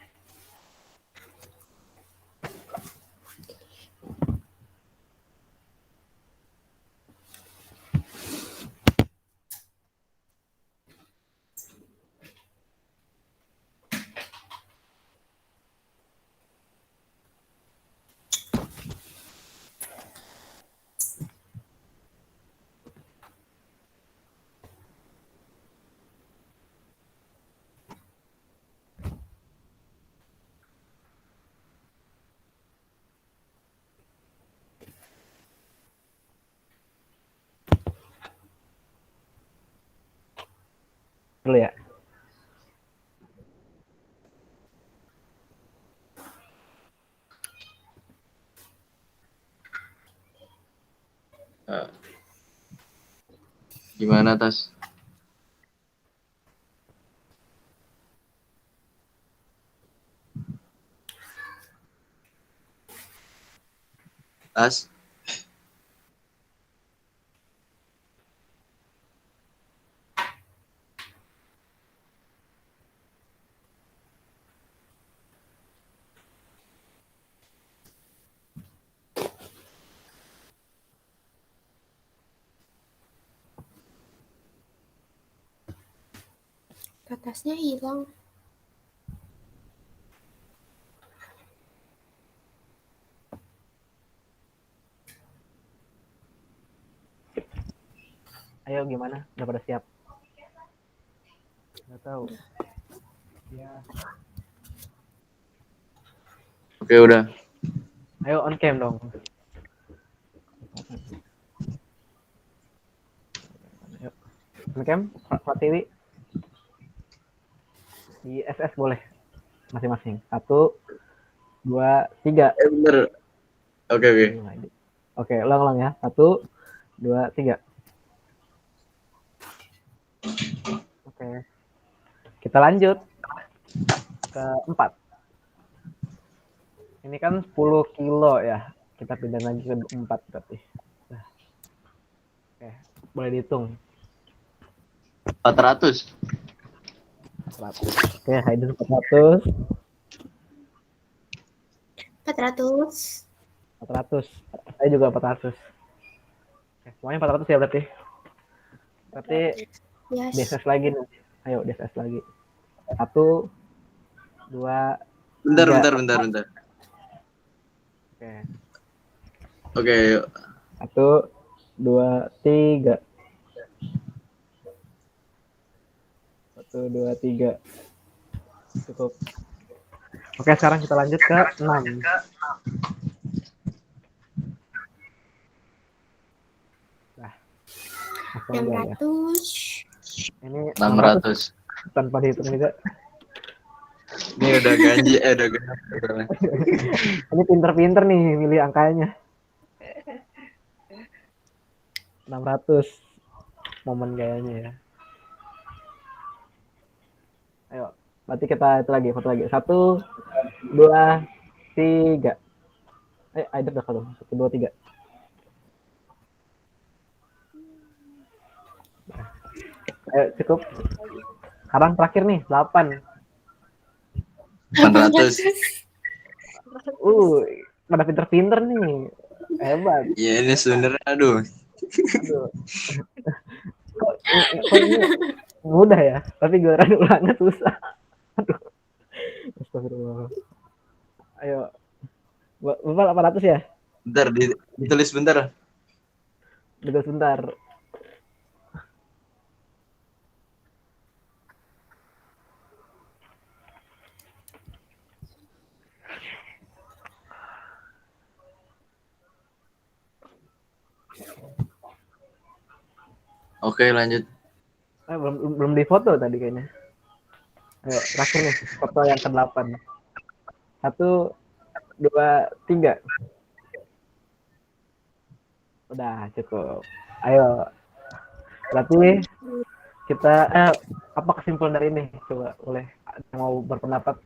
Dulu ya. Gimana Tas? Tas? Kertasnya hilang. Ayo gimana? Udah pada siap? Nggak tahu. Ya. Oke udah. Ayo on cam dong. Ayo. On cam, Pak TV. Di SS boleh. masing-masing. 1, 2, 3. Bener. Oke. Oke, ulang ya. 1, 2, 3. Oke. Kita lanjut ke 4. Ini kan 10 kilo ya. Kita pindah lagi ke 4 berarti. Nah. Oke, boleh dihitung. 400. 400. Oke, Haider 400. 400. 400. Saya juga 400. Oke, semuanya 400 ya berarti. Berarti Yes. DSS lagi nih. Ayo DSS lagi. 1, 2, Bentar. oke. Oke, yuk. 1, 2, 3. 1, 2, 3. Cukup. Oke, sekarang kita lanjut ke 6. Nah, langsung aja ya. 600. Ini 600. tanpa dihitung juga. Ini udah ganji, udah ganji. Ini pinter-pinter nih milih angkanya. 600 momen gayanya ya. Ayo, berarti kita itu lagi foto lagi. 1, 2, 3. Ayo udah kalau 1, 2, 3. Ayo cukup. Sekarang terakhir nih 8. 800. Pada pinter-pinter nih. Hebat. Ya ini sebenarnya aduh. Aduh. Kok ini mudah ya, tapi giliran ulangnya susah. Aduh. Astagfirullah. Ayo. Bapak 800 ya? Bentar ditulis bentar. Ditulis sebentar. Oke, lanjut. Belum difoto tadi kayaknya. Ayo, terakhir nih, foto yang ke-8. 1, 2, 3. Udah cukup. Ayo. Berarti kita apa kesimpulan dari ini? Coba boleh mau berpendapat.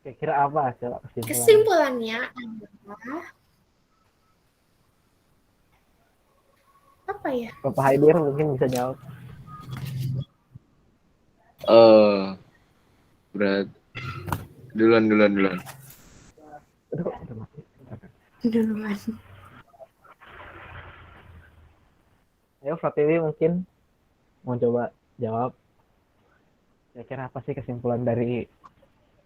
Kira-kira apa coba kesimpulan? Kesimpulannya adalah apa ya? Bapak Haidir mungkin bisa jawab. Berat. Duluan. Aduh, udah mati. Duluan. Ayo Pratiwi mungkin mau coba jawab. Kira-kira apa sih kesimpulan dari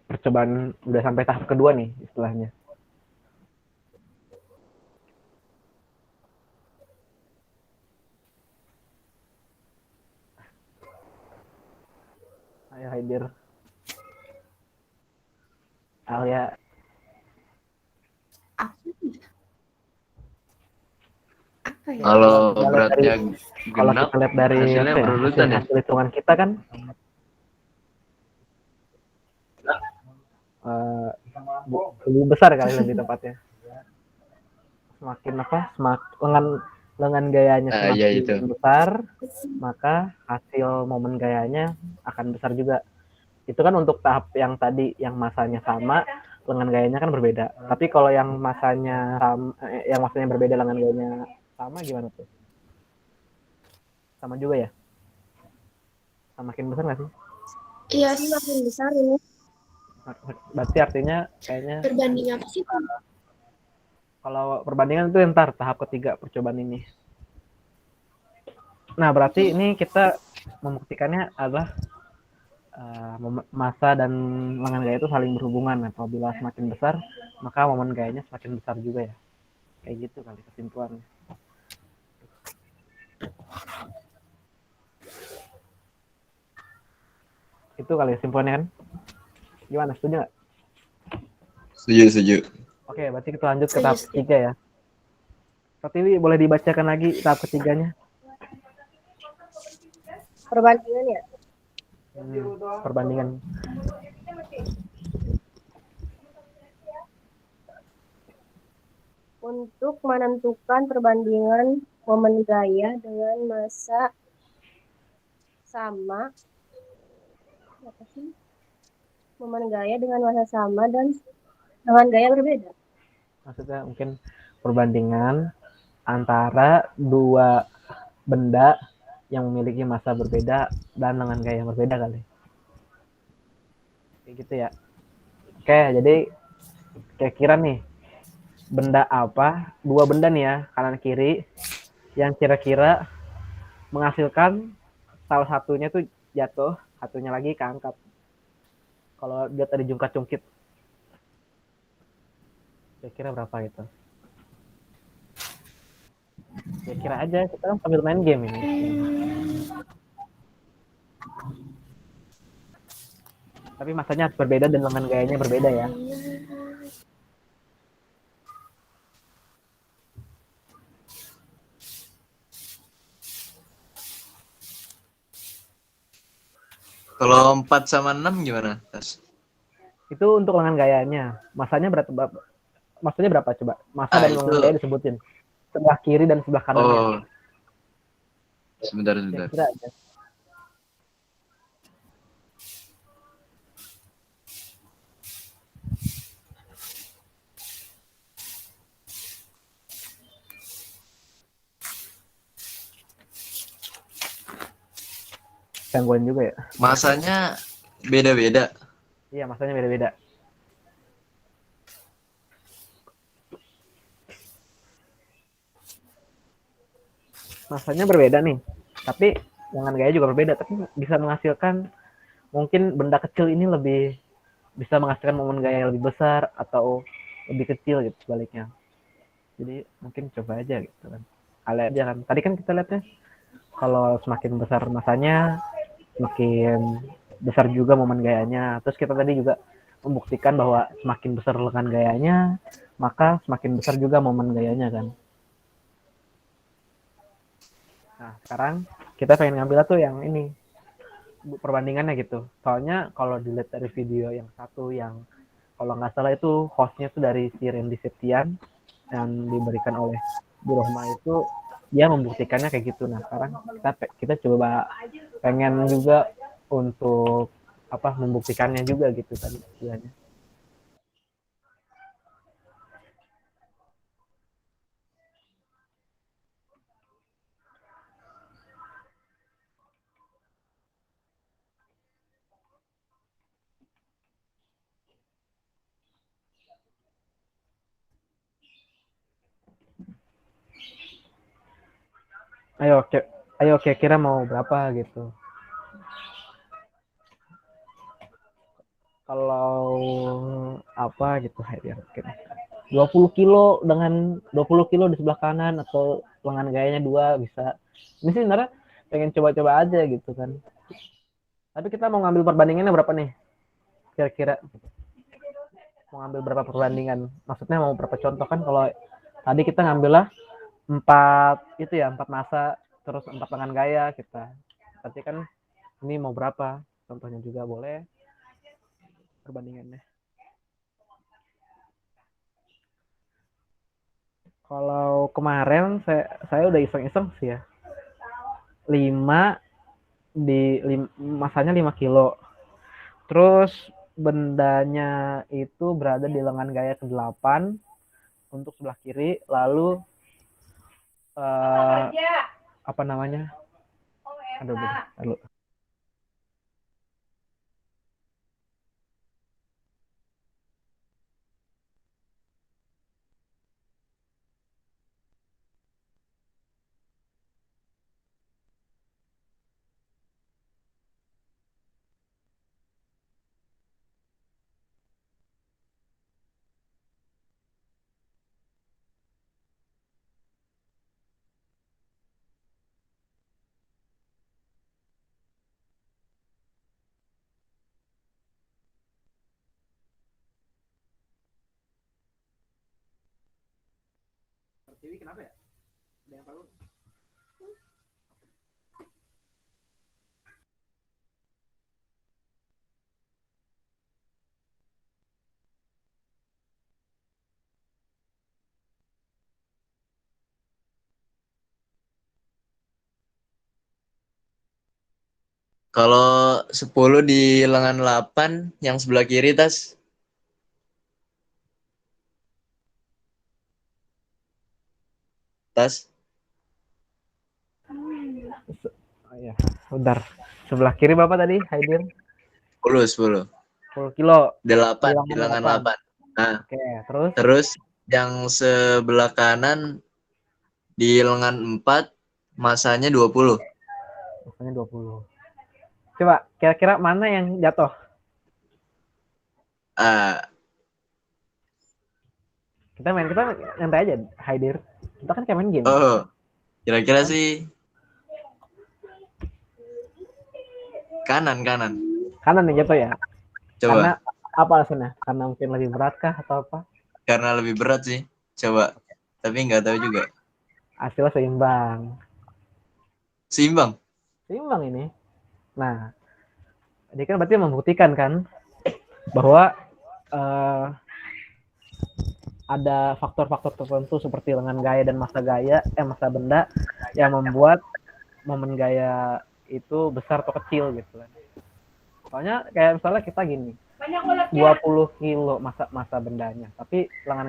percobaan udah sampai tahap kedua nih istilahnya? Ayo Haidir. Alia. Apa ya? Kalau Kalau beratnya Kalau genap, kita lihat dari hasilnya berurutan ya. hasil hitungan kita kan lebih besar kali lebih tepatnya. Semakin lengan gayanya Ah, iya, itu. semakin besar, maka hasil momen gayanya akan besar juga. Itu kan untuk tahap yang tadi yang masanya sama, lengan gayanya kan berbeda. Tapi kalau yang masanya berbeda lengan gayanya sama gimana tuh? Sama juga ya? Semakin besar nggak sih? Iya, Semakin besar ini. Berarti artinya kayaknya berbanding apa sih? kalau perbandingan itu ntar tahap ketiga percobaan ini. Nah, berarti ini kita membuktikannya adalah massa dan lengan gaya itu saling berhubungan. Apabila semakin besar, maka momen gayanya semakin besar juga ya. Kayak gitu kali kesimpulannya. Itu kali kesimpulannya kan? Gimana, setuju nggak? Setuju. Oke, berarti kita lanjut ke tahap ketiga ya. Pratiwi, boleh dibacakan lagi tahap ketiganya? Perbandingan ya. Perbandingan. Untuk menentukan perbandingan momen gaya dengan masa sama, apa sih? Momen gaya dengan masa sama dan dengan gaya berbeda. Maksudnya mungkin perbandingan antara dua benda yang memiliki masa berbeda dan dengan gaya yang berbeda kali. Kayak gitu ya. Oke, jadi kira-kira nih benda apa? Dua benda nih ya, kanan kiri yang kira-kira menghasilkan salah satunya tuh jatuh, satunya lagi keangkat. Kalau dia tadi jungkat-jungkit, kira-kira berapa gitu? Kira-kira aja, kita kan sambil main game ini. Tapi masanya harus berbeda dan lengan gayanya berbeda ya. Kalau 4 sama 6 gimana, Tas? Itu untuk lengan gayanya. Masanya berapa coba? Masa Ah, dan itu. lengan gaya disebutin. Sebelah kiri dan sebelah kanannya. Oh, sebentar. Kira-kira aja. Gangguan juga ya. Masanya beda-beda. Iya, masanya beda-beda. Masanya berbeda nih. Tapi lengan gaya juga berbeda, tapi bisa menghasilkan mungkin benda kecil ini lebih bisa menghasilkan momen gaya yang lebih besar atau lebih kecil gitu sebaliknya. Jadi mungkin coba aja gitu kan. Lihat aja kan. Tadi kan kita lihatnya kalau semakin besar masanya, semakin besar juga momen gayanya. Terus kita tadi juga membuktikan bahwa semakin besar lengan gayanya, maka semakin besar juga momen gayanya kan. Nah, sekarang kita pengen ngambil tuh yang ini, perbandingannya gitu. Soalnya kalau dilihat dari video yang satu yang kalau nggak salah itu hostnya tuh dari si Randy Septian yang diberikan oleh Bu Rohma itu dia membuktikannya kayak gitu. Nah, sekarang kita coba pengen juga untuk apa membuktikannya juga gitu tadi istilahnya. Ayo, ayo kira-kira mau berapa gitu. Kalau apa gitu ya mungkin 20 kilo dengan 20 kilo di sebelah kanan atau lengan gayanya 2 bisa. Ini sih sebenarnya pengen coba-coba aja gitu kan. Tapi kita mau ngambil perbandingannya berapa nih? Kira-kira mau ngambil berapa perbandingan? Maksudnya mau berapa contoh kan kalau tadi kita ngambil lah 4 itu ya, 4 masa terus 4 lengan gaya kita. Berarti kan ini mau berapa? Contohnya juga boleh perbandingannya. Kalau kemarin saya udah iseng-iseng sih ya. 5 masanya 5 kilo. Terus bendanya itu berada di lengan gaya ke-8 untuk sebelah kiri, lalu apa namanya? Aduh. Pertiwi kenapa ya? Ada yang tahu? Kalau 10 di lengan 8 yang sebelah kiri Tas. Tas. Oh, iya. Bentar. Sebelah kiri Bapak tadi, Haidir? 10. 10 kilo. 8 Di di lengan lengan 8. 8. Nah, Oke, terus terus yang sebelah kanan di lengan 4 masanya 20. masanya 20. Coba kira-kira mana yang jatuh? Ah, Kita nyantai aja, Haidir. Kita kan kayak main game. oh, kira-kira sih kanan. Kanan yang jatuh ya? Coba. Karena apa alasannya? Karena mungkin lebih berat kah atau apa? Karena lebih berat sih. Coba. Tapi nggak tahu juga. Hasilnya seimbang. Seimbang. Seimbang ini. Nah, dia kan berarti membuktikan kan bahwa ada faktor-faktor tertentu seperti lengan gaya dan massa benda yang membuat momen gaya itu besar atau kecil gitu kan. Soalnya kayak misalnya kita gini, 20 kilo massa bendanya, tapi lengan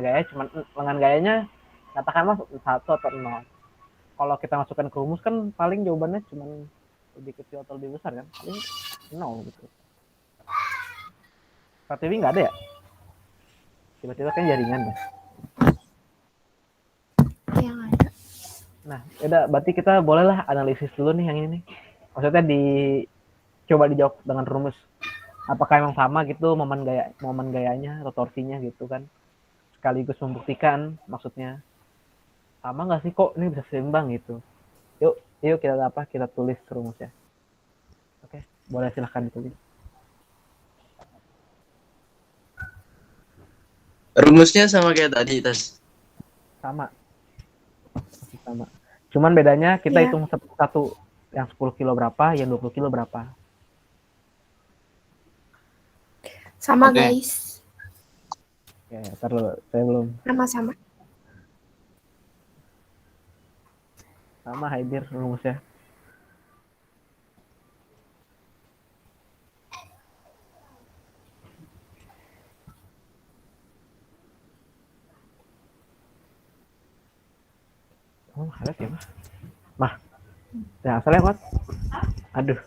gayanya katakanlah 1 atau 0. Kalau kita masukkan ke rumus kan paling jawabannya cuma lebih kecil atau lebih besar kan, paling 0 gitu. KTV nggak ada ya? Tiba-tiba kan jaringan ya. Yang ada. Nah, udah berarti kita bolehlah analisis dulu nih yang ini nih. Maksudnya coba dijawab dengan rumus. Apakah emang sama gitu momen gayanya atau torsinya gitu kan? Sekaligus membuktikan maksudnya. Sama nggak sih kok ini bisa seimbang gitu? Yuk kita tulis rumusnya. Oke, boleh silahkan ditulis. Rumusnya sama kayak tadi, Tas. Sama. Cuman bedanya kita Iya. hitung satu yang 10 kilo berapa, yang 20 kilo berapa. Sama Oke. guys. Ya, ntar dulu, saya belum. Sama-sama. Sama Haidir rumusnya. Oh, ada ya, Mah. Ya, asalnya kuat. Aduh.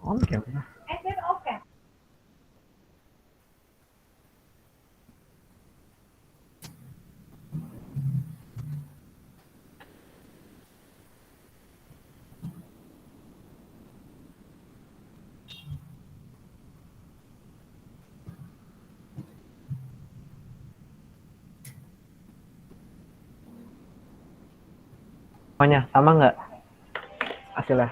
On cam. Semuanya sama nggak hasilnya?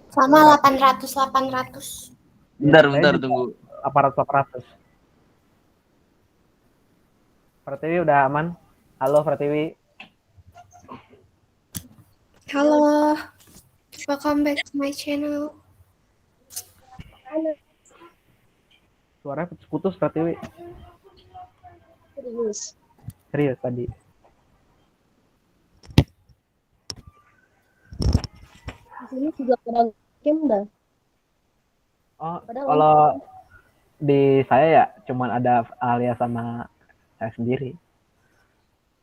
Sama 800. Bentar, tunggu. 800. Pratiwi udah aman? Halo Pratiwi. Halo. Welcome back to my channel. Suaranya putus Pratiwi. Serius tadi. Ini juga kurang game dah. Oh, Padahal kalau di saya ya cuman ada Alia sama saya sendiri.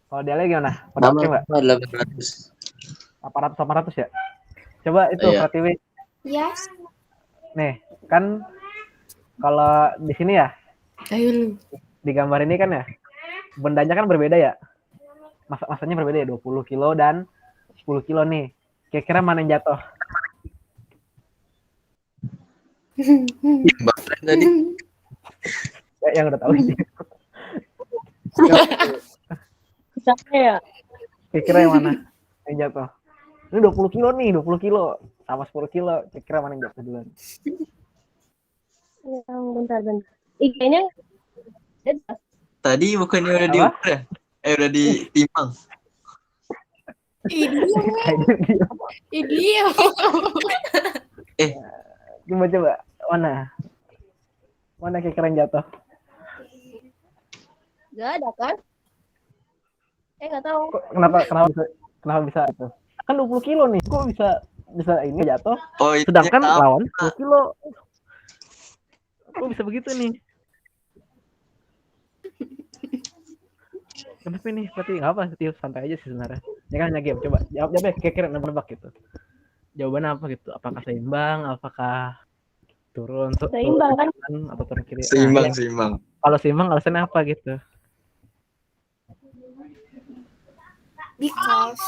Kalau di Alia gimana? Pada oke nggak? 800. 800 ya? Coba itu Iya. Pratiwi. Yes. Nih, kan kalau di sini ya, Ayo. di gambar ini kan ya, bendanya kan berbeda ya. Masanya berbeda ya, 20 kilo dan 10 kilo nih. Kira-kira mana yang jatuh? Bahkan tadi Ya, yang udah tahu ini. Siapa ya? Kira-kira yang mana yang jatuh? Ini 20 kilo nih, 20 kilo. Sama 10 kilo. Kira-kira mana yang jatuh duluan? Bentar. Kayaknya tadi bukannya udah Apa? diukur ya? Udah ditimbang. Dia. Coba mana? Mana kira-kira yang jatuh? nggak ada kan? Nggak tahu. Kenapa Kenapa bisa itu? Kan 20 kilo nih, kok bisa ini jatuh? Oh, itu Sedangkan lawan 10 kilo. Kok bisa begitu nih? Kenapa nih? Berarti nggak apa, santai aja sih sebenarnya. Ya kan hanya game. Coba jawab ya, kira-kira nebak gitu. Jawabannya apa gitu? Apakah seimbang? Apakah turun? Seimbang kan? Atau turun kiri? seimbang, Nah, ya. seimbang. Kalau seimbang alasannya apa gitu? Because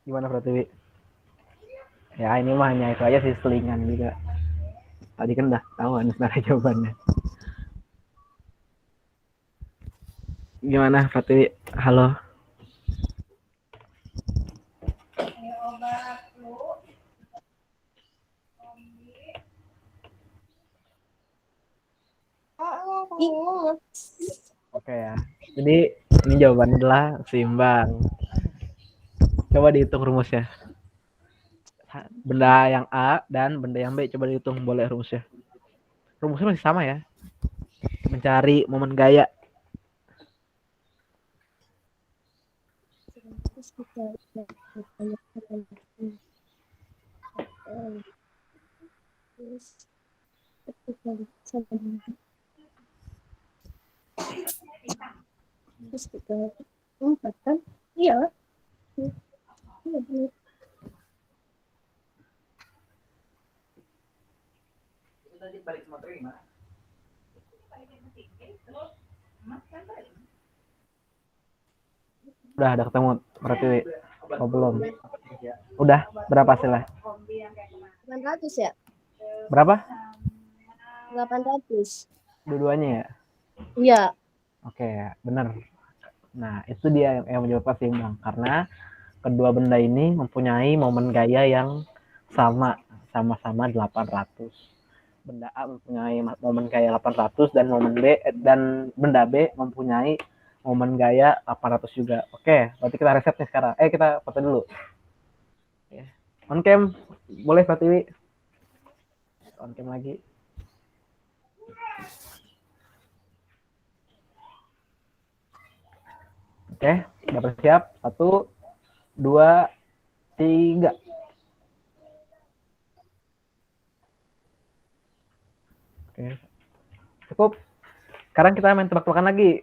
Gimana berarti? Ya ini mah hanya itu aja sih, selingan juga. Tadi kan udah tahu kan sebenarnya jawabannya. Gimana Pratiwi? Halo. Oke ya. Jadi ini jawabannya adalah seimbang. Coba dihitung rumusnya. Benda yang A dan benda yang B coba dihitung, boleh rumusnya. Rumusnya masih sama ya. Mencari momen gaya. Terus kita empat kan? Iya. Udah ketemu berarti oh, belum? Udah berapa hasilnya? 800 ya? Berapa? 800. Dua-duanya ya? Iya. Oke, benar. Nah, itu dia yang menyebabkan seimbang karena kedua benda ini mempunyai momen gaya yang sama-sama 800. Benda A mempunyai momen gaya 800 dan benda B mempunyai momen gaya 800 juga. Oke, berarti kita reset nih sekarang. Kita foto dulu. On cam, boleh Pratiwi? On cam lagi. Oke, udah bersiap. 1, 2, 3. Oke, cukup. Sekarang kita main tebak-tebakan lagi.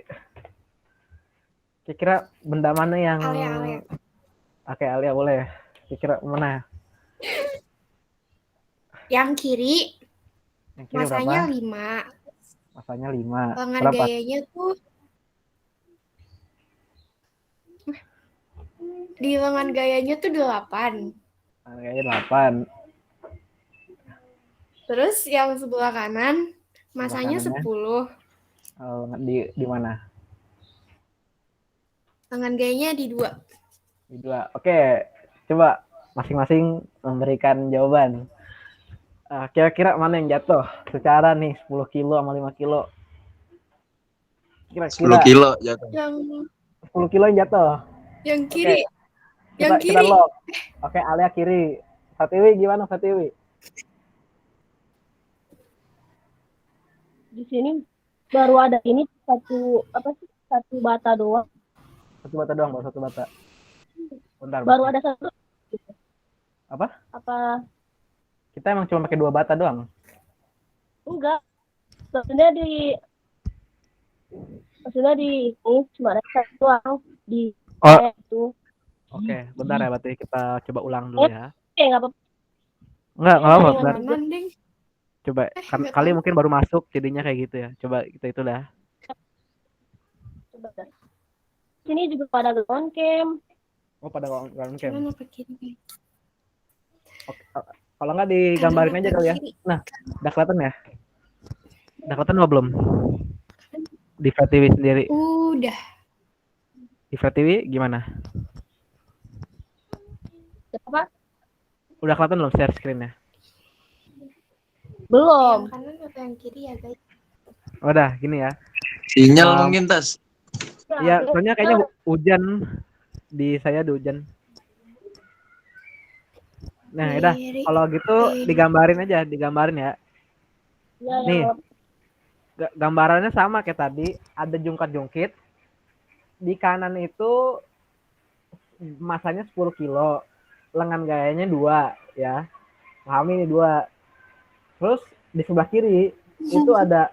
Kira-kira benda mana yang... Alia. Oke, Alia boleh. Kira-kira mana? Yang kiri Masanya berapa? 5. Masanya 5. Lengan Berapa? gayanya tuh di lengan gayanya tuh 8. Kayaknya 8. Terus yang sebelah kanan masanya 10. Di mana? Lengan gayanya di 2. Di 2. Oke, coba masing-masing memberikan jawaban. Kira-kira mana yang jatuh? Secara nih 10 kilo sama 5 kilo. Kira-kira 10 kilo jatuh. Yang 10 kilo yang jatuh. yang kiri. Kita Yang kiri. lock. Oke, Alia kiri. Fatiwi gimana Fatiwi? Di sini baru ada ini satu bata doang. Satu bata doang, baru satu bata. Bentar. Baru ada satu. Apa? Apa? Kita emang cuma pakai 2 bata doang. Enggak. Maksudnya di ini cuma ada satu doang di itu. Oke, bentar ya, berarti kita coba ulang dulu ya. Enggak apa-apa. Enggak apa-apa. Bentar. Coba kali mungkin baru masuk jadinya kayak gitu ya. Coba kita itu dah. Coba. Sini juga pada on cam. Oh, pada on cam. Gimana pakai ini? Kalau nggak digambarin aja kali ya. Nah, udah kelihatan ya? Udah kelihatan apa belum? Di FTV sendiri. Udah. Di FTV gimana? Apa? Udah kelihatan belum share screen-nya? Belum. Yang kanan atau yang kiri ya guys? Udah, gini ya. Sinyal mungkin Tas. Iya, soalnya kayaknya hujan di saya di hujan. Nah, udah. Kiri. Kalau gitu digambarin aja, digambarin ya. Ya, Nih, yang gambarannya sama kayak tadi, ada jungkat-jungkit. Di kanan itu masanya 10 kilo, lengan gayanya 2 ya. Pahami ini 2. Terus di sebelah kiri itu ada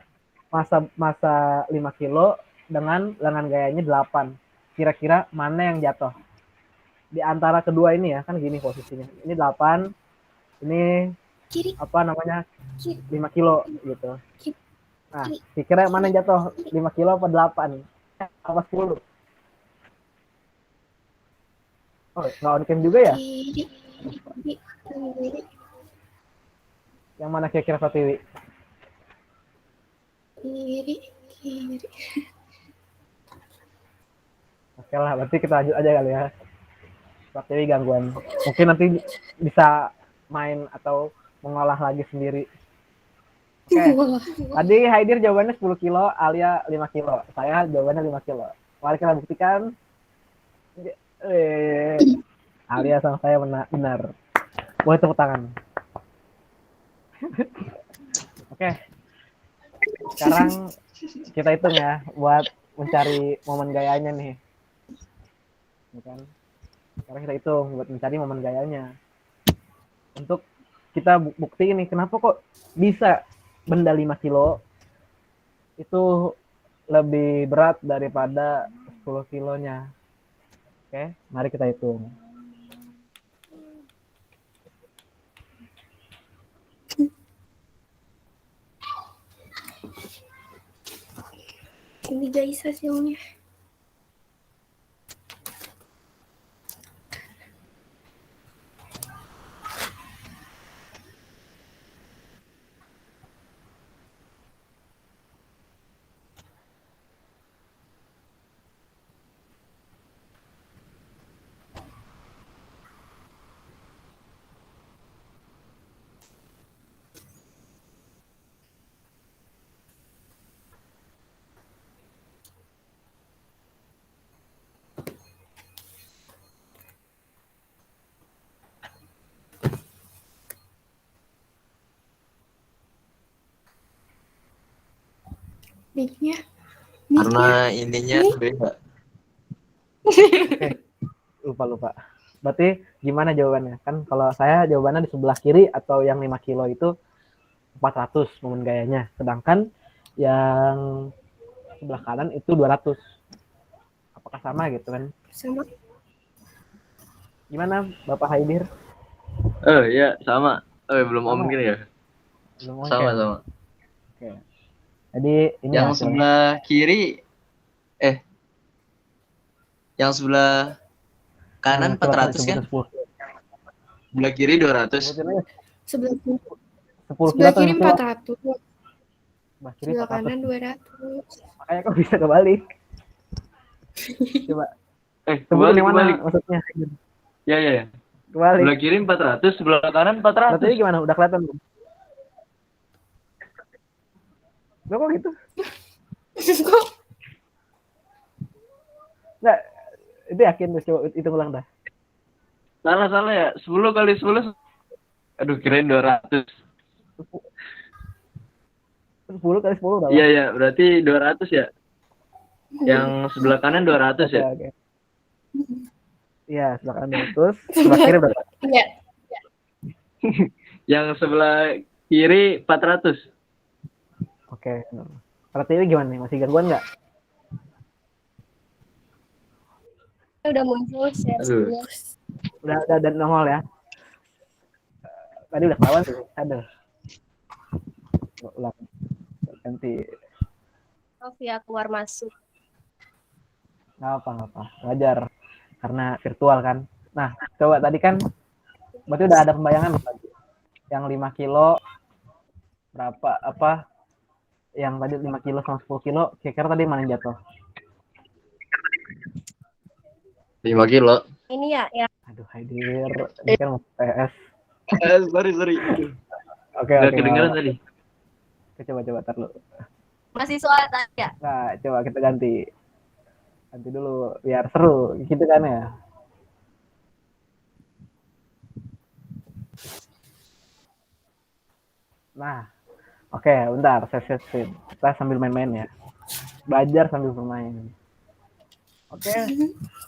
masa 5 kilo dengan lengan gayanya 8. Kira-kira mana yang jatuh? Di antara kedua ini ya, kan gini posisinya. Ini 8, ini Kiri. apa namanya? Kiri. 5 kilo gitu. Kiri. Nah, kira-kira mana yang jatuh? 5 kilo apa 8? Apa 10? Oh, nggak on cam juga ya? Kiri. Kiri. Yang mana kira-kira Pratiwi? Kiri. Kiri. Oke lah, berarti kita lanjut aja kali ya. Pratiwi gangguan. Mungkin nanti bisa main atau mengolah lagi sendiri. Oke. Tadi Haidir jawabannya 10 kilo, Alia 5 kilo. Saya jawabannya 5 kilo. Mari kita buktikan. Alia sama saya benar. Boleh tepuk tangan. Oke. Sekarang kita hitung ya buat mencari momen gayanya nih. Bukan? Sekarang kita hitung buat mencari momen gayanya. Untuk kita buktiin nih kenapa kok bisa benda 5 kilo itu lebih berat daripada 10 kilonya. Oke, mari kita hitung. Ini guys hasilnya. Mic-nya. Karena ininya beda. Lupa. Berarti gimana jawabannya? Kan kalau saya jawabannya di sebelah kiri atau yang 5 kilo itu 400 momen gayanya. Sedangkan yang sebelah kanan itu 200. Apakah sama gitu kan? Sama. Gimana Bapak Haidir? Ya sama. Belum Sama. mungkin ya. Belum oke. Sama. Oke. Jadi ini Yang hasilnya. sebelah kiri yang sebelah kanan 400 kan? Sebelah kiri 200. Sebelah kiri. 10 Sebelah kilo kiri atau 400. sebelah kiri Sebelah 400. kanan 200. Makanya kok bisa kebalik? Coba. Kebalik. Mana maksudnya? Ya. Kebalik. Sebelah kiri 400, sebelah kanan 400. Berarti gimana? Udah kelihatan belum? Lo kok gitu? Nggak, itu yakin tuh, coba hitung ulang dah. Salah ya. 10 kali 10. Aduh, kirain 200. 10 kali 10 udah. Iya, berarti 200 ya. Yang sebelah kanan 200 ya. Oke. Iya, sebelah kanan 200, sebelah kiri berapa? Iya. Yang sebelah kiri 400. Oke. Berarti ini gimana nih? Masih gangguan nggak? udah muncul share-nya. Udah nongol ya. Tadi udah kawan tuh, ada. Ulang. Ganti. Via keluar masuk. Nggak apa. Wajar. Karena virtual kan. Nah, coba tadi kan berarti udah ada pembayangan tadi. Yang 5 kilo berapa apa? Yang tadi 5 kilo sama 10 kilo, kira-kira tadi mana yang jatuh? 5 kilo. Ini ya. Aduh, Haidir, ini kan mau PS. Sorry. Oke. Kedengeran tadi. Coba tar dulu. Masih soal tadi ya? Nah, coba kita ganti dulu biar seru gitu kan ya. Nah, oke, bentar, saya share screen. Kita sambil main-main ya. Belajar sambil bermain. Oke,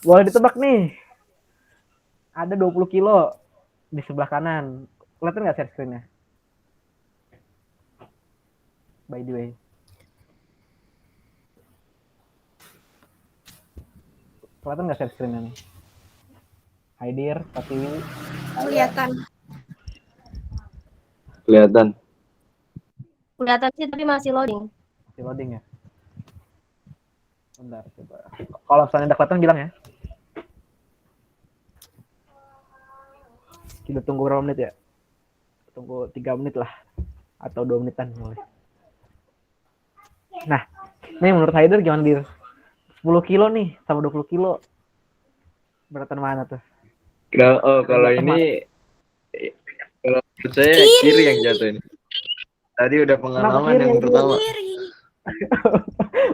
boleh ditebak nih. Ada 20 kilo di sebelah kanan. Kelihatan nggak share screen-nya? By the way. Kelihatan nggak share screen-nya nih? Haidir, Patiwi. Kelihatan. Kelihatan. Kelihatan sih tapi masih loading. Masih loading ya? Bentar, coba. Kalau misalnya udah kelihatan bilang ya. Kita tunggu berapa menit ya? Tunggu 3 menit lah. Atau 2 menitan boleh. Nah, nih menurut Haidir gimana, Dir? 10 kilo nih sama 20 kilo. Beratan mana tuh? Kalau ini, kalau menurut saya kiri yang jatuh ini. Tadi udah pengalaman kiri, yang Haidir? pertama. Kiri.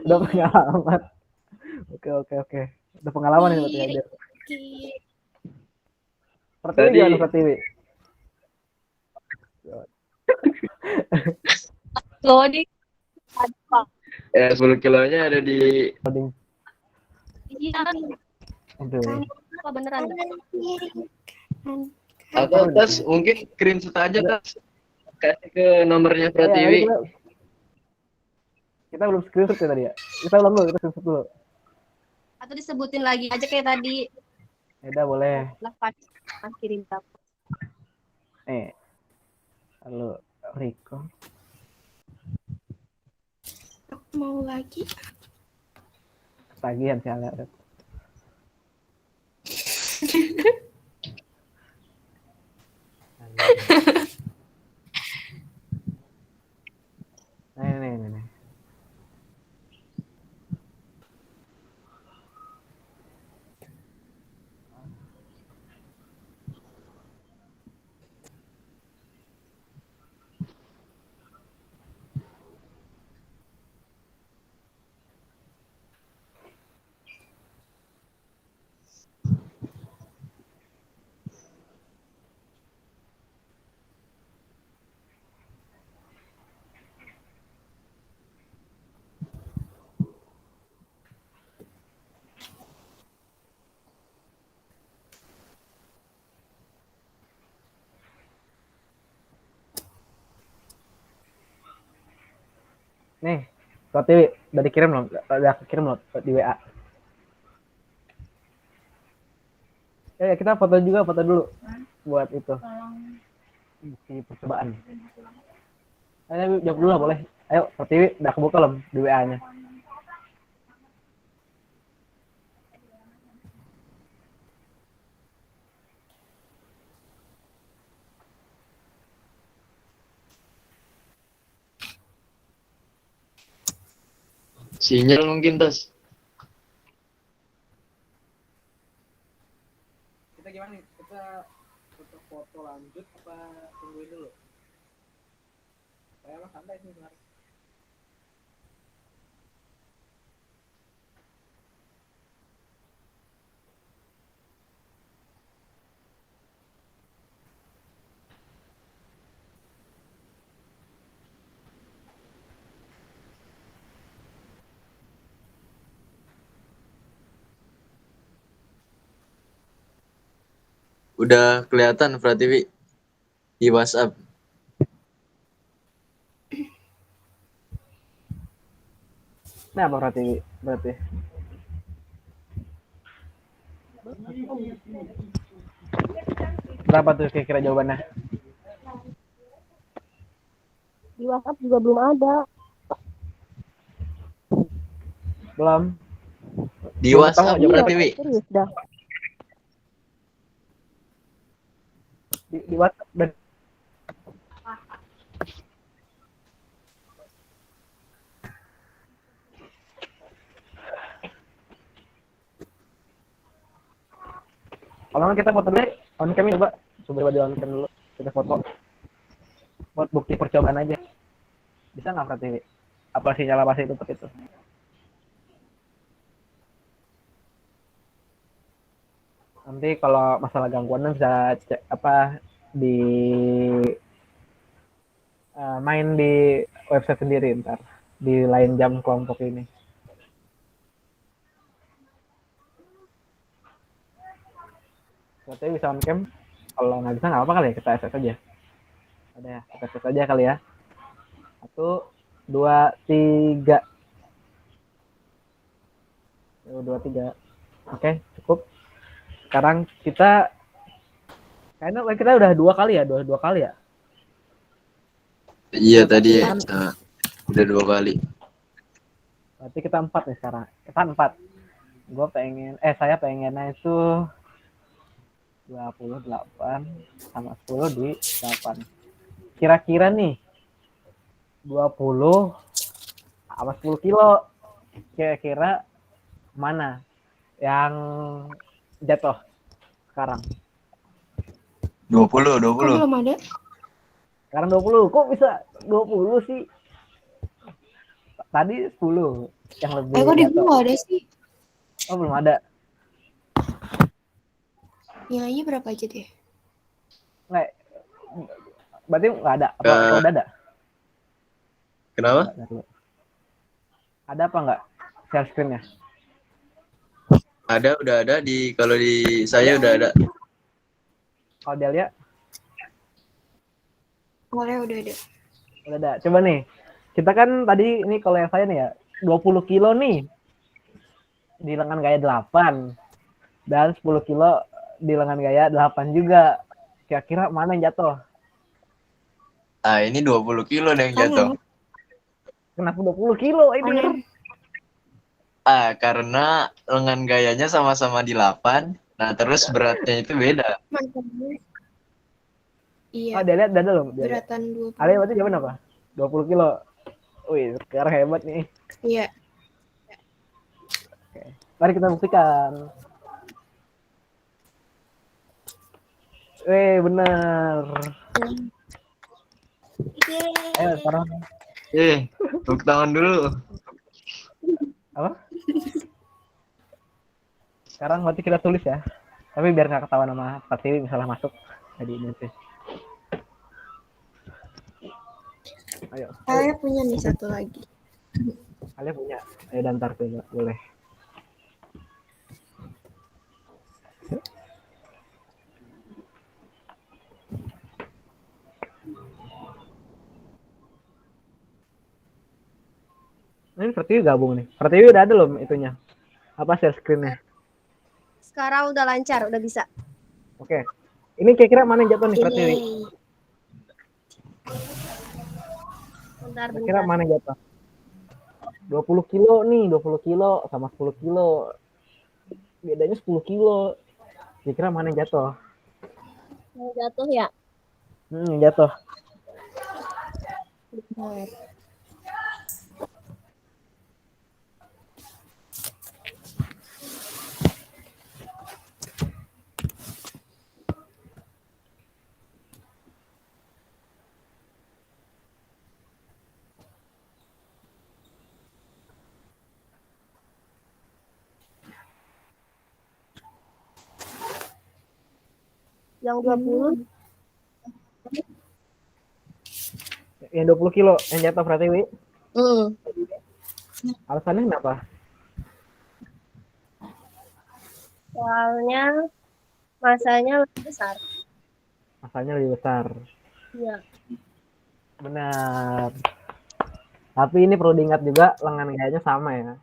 Udah pengalaman. Oke. Udah pengalaman ini berarti Haidir. Kiri. Pertiwi Tadi- gimana Pertiwi? Loading. 10 kilonya ada di Loading. Iya. Aduh. Apa beneran? Kiri. atau tas mungkin screenshot aja tas. Kasih ke nomornya Ya, tadi Pratiwi. kita belum screenshot ya tadi ya. Kita ulang dulu, kita screenshot dulu. Atau disebutin lagi aja kayak tadi. Ya udah boleh. Lepas kirim berapa? Halo Riko. Mau lagi? Tagihan sih ada. Nih. Nih, Pratiwi udah dikirim belum? Udah kirim belum di WA? Ya, kita foto dulu buat itu. Bukti percobaan. Ayo jawab dulu lah boleh. Ayo, Pratiwi udah kebuka belum di WA-nya? Sinyal mungkin tas. Kita gimana nih? Kita foto lanjut apa tungguin dulu? Saya mah santai sih sebenarnya. Udah kelihatan Pratiwi di WhatsApp. Nah, apa Pratiwi berarti? Berapa tuh kira-kira jawabannya? Di WhatsApp juga belum ada. Belum. Di Belum WhatsApp ketemu Pratiwi. Serius dah. Di WhatsApp dan kalau nggak kita foto dulu on cam coba di on cam dulu kita foto buat bukti percobaan aja bisa nggak Pratiwi apa sinyal apa sih tutup itu nanti kalau masalah gangguan bisa cek apa di main di website sendiri ntar di lain jam kelompok ini. Berarti bisa on cam. Kalau nggak bisa nggak apa kali ya, kita SS aja. Ada ya, kita SS aja kali ya. 1, 2, 3. 1, 2, 3. Oke, cukup. Sekarang kayaknya kita udah 2 kali ya, dua kali ya. Iya tadi udah 2 kali. Berarti kita 4 nih sekarang. Kita 4. Saya pengennya itu 28 sama 10 di 8. Kira-kira nih 20 sama 10 kilo. Kira-kira mana yang jatuh sekarang? 20. Kok belum ada? Sekarang 20. Kok bisa 20 sih? Tadi 10 yang lebih Kok di jatuh. gua ada sih? Oh, belum ada. Nilainya berapa aja deh? Nggak. Berarti nggak ada. Apa udah ada? Kenapa? Ada apa nggak share screen-nya? Ada, udah ada kalau di saya udah ada. Kalau Delia? Oleh udah ada. Udah ada. Coba nih. Kita kan tadi ini kalau yang saya nih ya 20 kilo nih di lengan gaya 8 dan 10 kilo di lengan gaya 8 juga. Kira-kira mana yang jatuh? Ini 20 kilo nih yang jatuh. Kenapa 20 kilo ini? Aneh. Karena lengan gayanya sama-sama di 8. Nah, terus beratnya itu beda. Makanya. Iya. Dia lihat ada belum? Beratan 20. Alia berarti jawaban apa? 20 kilo. Wih, sekarang hebat nih. Iya. Oke. Mari kita buktikan. Benar. Ayo sekarang. Tepuk tangan dulu. Apa? Sekarang berarti kita tulis ya. Tapi biar nggak ketahuan sama Pak Tiwi misalnya masuk. Jadi ini sih. Ayo. Saya punya nih satu lagi. Kalian punya. Ayo dantar tuh, boleh. Ini Pertiwi gabung nih. Pertiwi udah ada belum itunya? Apa share screen-nya? Sekarang udah lancar, udah bisa. Oke. Ini kira-kira mana yang jatuh nih Pertiwi? Bentar, Kira-kira bentar. mana yang jatuh? 20 kilo nih, 20 kilo sama 10 kilo. Bedanya 10 kilo. Kira-kira mana yang jatuh? Yang jatuh ya? Jatuh. Bentar. Yang 20 Yang 20 kilo yang jatuh Pertiwi. Alasannya kenapa? soalnya masanya lebih besar. Masanya lebih besar. Iya. Benar. Tapi ini perlu diingat juga lengan gayanya sama ya.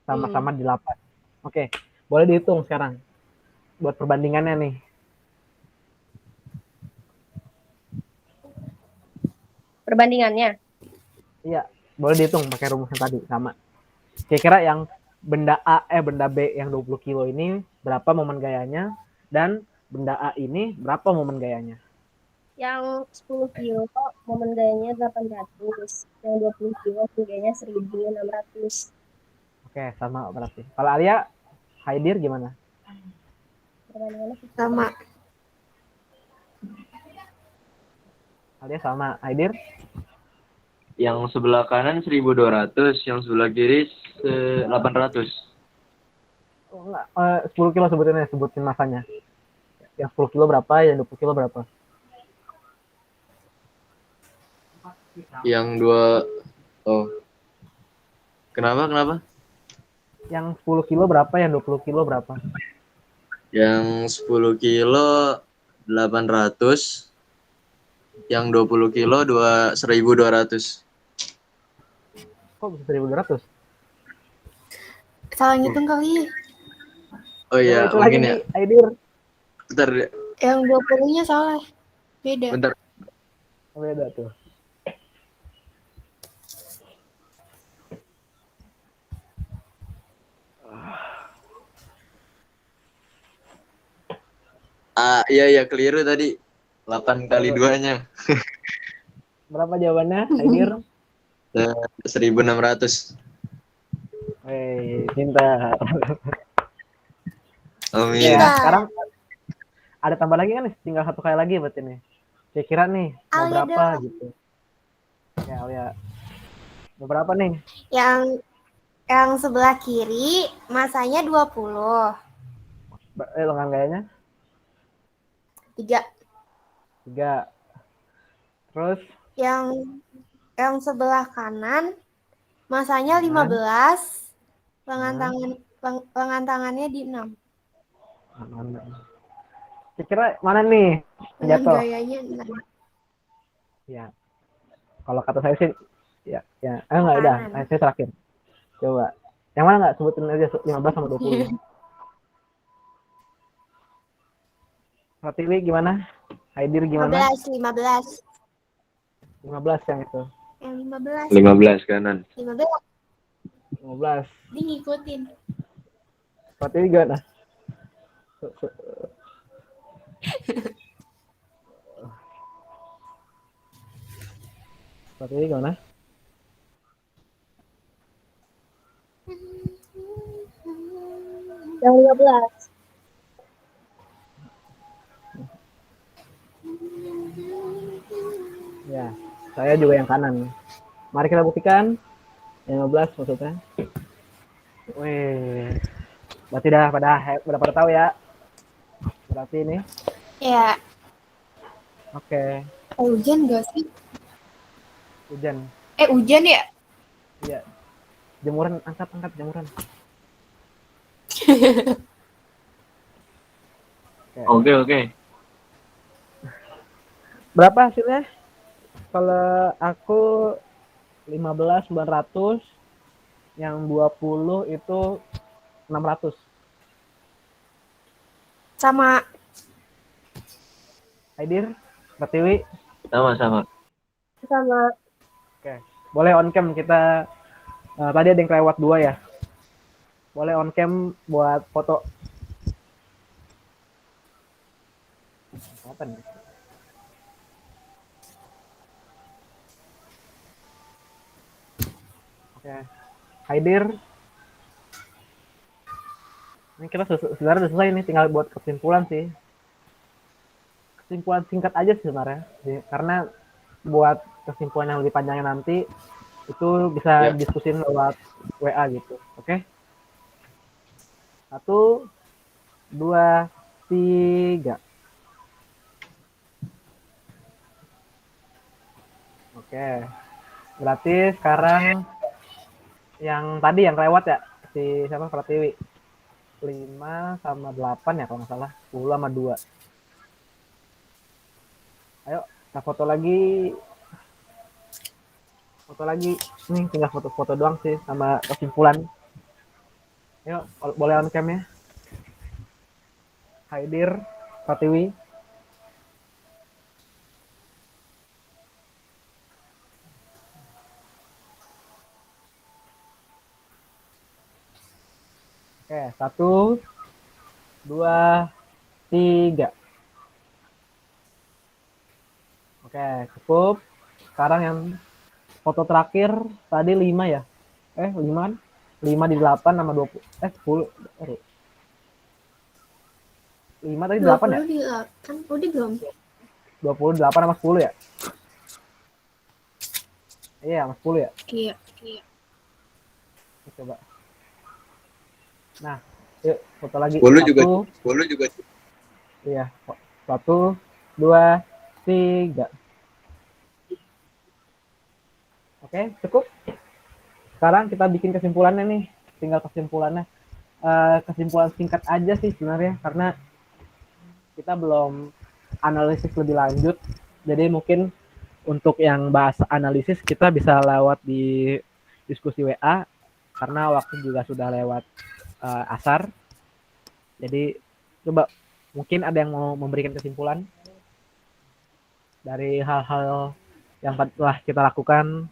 Sama-sama di 8. Oke, boleh dihitung sekarang. Buat perbandingannya nih. Perbandingannya. Iya, boleh dihitung pakai rumus yang tadi sama. Kira-kira yang benda B yang 20 kilo ini berapa momen gayanya dan benda A ini berapa momen gayanya? Yang 10 kilo momen gayanya 800. Yang 20 kilo momen gayanya 1600. Oke, sama berarti. Kalau Alia, Haidir gimana? Perbandingannya Sama. Alia sama. Haidir? Yang sebelah kanan 1.200, yang sebelah kiri 800. Oh, enggak. 10 kilo sebutin masanya. Yang 10 kilo berapa, yang 20 kilo berapa? Yang dua, oh, kenapa? Yang 10 kilo berapa, yang 20 kilo berapa? Yang 10 kilo 800, yang 20 kilo 1.200. Kok bisa 1.200? Salah ngitung kali. Oh Coba iya, itu lagi mungkin ya. nih, Aidir. Bentar, Yang 20-nya salah. Beda. bentar. Beda tuh. Ah, iya, keliru tadi. 8 kali Berapa, 2-nya. berapa jawabannya, Aidir? 1.600. Wih, pintar. Oke Amin. ya, Pintar. sekarang ada tambah lagi kan nih, tinggal 1 kali lagi berarti nih. Kira-kira nih, mau Alia berapa dong. gitu. Ya, Alia. Mau berapa nih? Yang sebelah kiri masanya 20. Lengan gayanya? 3. 3. Terus, Yang sebelah kanan masanya kanan, 15. kanan, Lengan tangannya di 6. kanan. Kira-kira mana nih yang Dengan jatuh? gayanya 6. Ya, kalau kata saya sih, ya. Enggak, udah. Kanan. Saya terakhir. Coba. Yang mana nggak? Sebutin aja 15 sama 20 ya. Pratiwi gimana? Haidir gimana? 15. 15 yang itu. Yang 15. 15 kanan. 15. 15. Dia ngikutin. Pratiwi gimana? Pratiwi gimana? Yang 15. Ya, saya juga yang kanan. Mari kita buktikan. Yang 15 maksudnya. Wih. Berarti udah pada tahu ya. Berarti ini. Ya. Oke. Hujan gak sih? Hujan. Hujan ya? Iya. Jemuran, angkat jemuran. Oke. Berapa hasilnya? Kalau aku 15.900, yang 20 itu 600. Sama. Haidir, Pratiwi. Sama. Sama. Oke. Boleh on cam kita. Tadi ada yang kelewat 2 ya. Boleh on cam buat foto. Apa nih? Oke. Haidir. Ini kita sebenarnya udah selesai nih, tinggal buat kesimpulan sih. Kesimpulan singkat aja sih sebenarnya. Karena buat kesimpulan yang lebih panjangnya nanti itu bisa diskusin lewat WA gitu. Oke? 1, 2, 3. Oke. Berarti sekarang yang tadi yang lewat ya, si siapa, Pratiwi. 5 sama 8 ya kalau nggak salah. 10 sama 2. Ayo, kita foto lagi. Nih tinggal foto-foto doang sih sama kesimpulan. Ayo, boleh on cam ya. Haidir, Pratiwi. Oke, 1, 2, 3. Oke, cukup. Sekarang yang foto terakhir tadi 5 ya? 5 kan? 5 di 8 sama 20. 10. 5 tadi 8 ya? 20 di 8. Udah belum? 28 sama 10 ya? Iya, sama 10 ya? Iya. Coba. Nah, yuk foto lagi. 10 juga. Iya. 1, 2, 3. Oke, cukup. Sekarang kita bikin kesimpulannya nih. Tinggal kesimpulannya. Kesimpulan singkat aja sih sebenarnya, karena kita belum analisis lebih lanjut. Jadi mungkin untuk yang bahas analisis kita bisa lewat di diskusi WA, karena waktu juga sudah lewat asar. Jadi coba mungkin ada yang mau memberikan kesimpulan dari hal-hal yang telah kita lakukan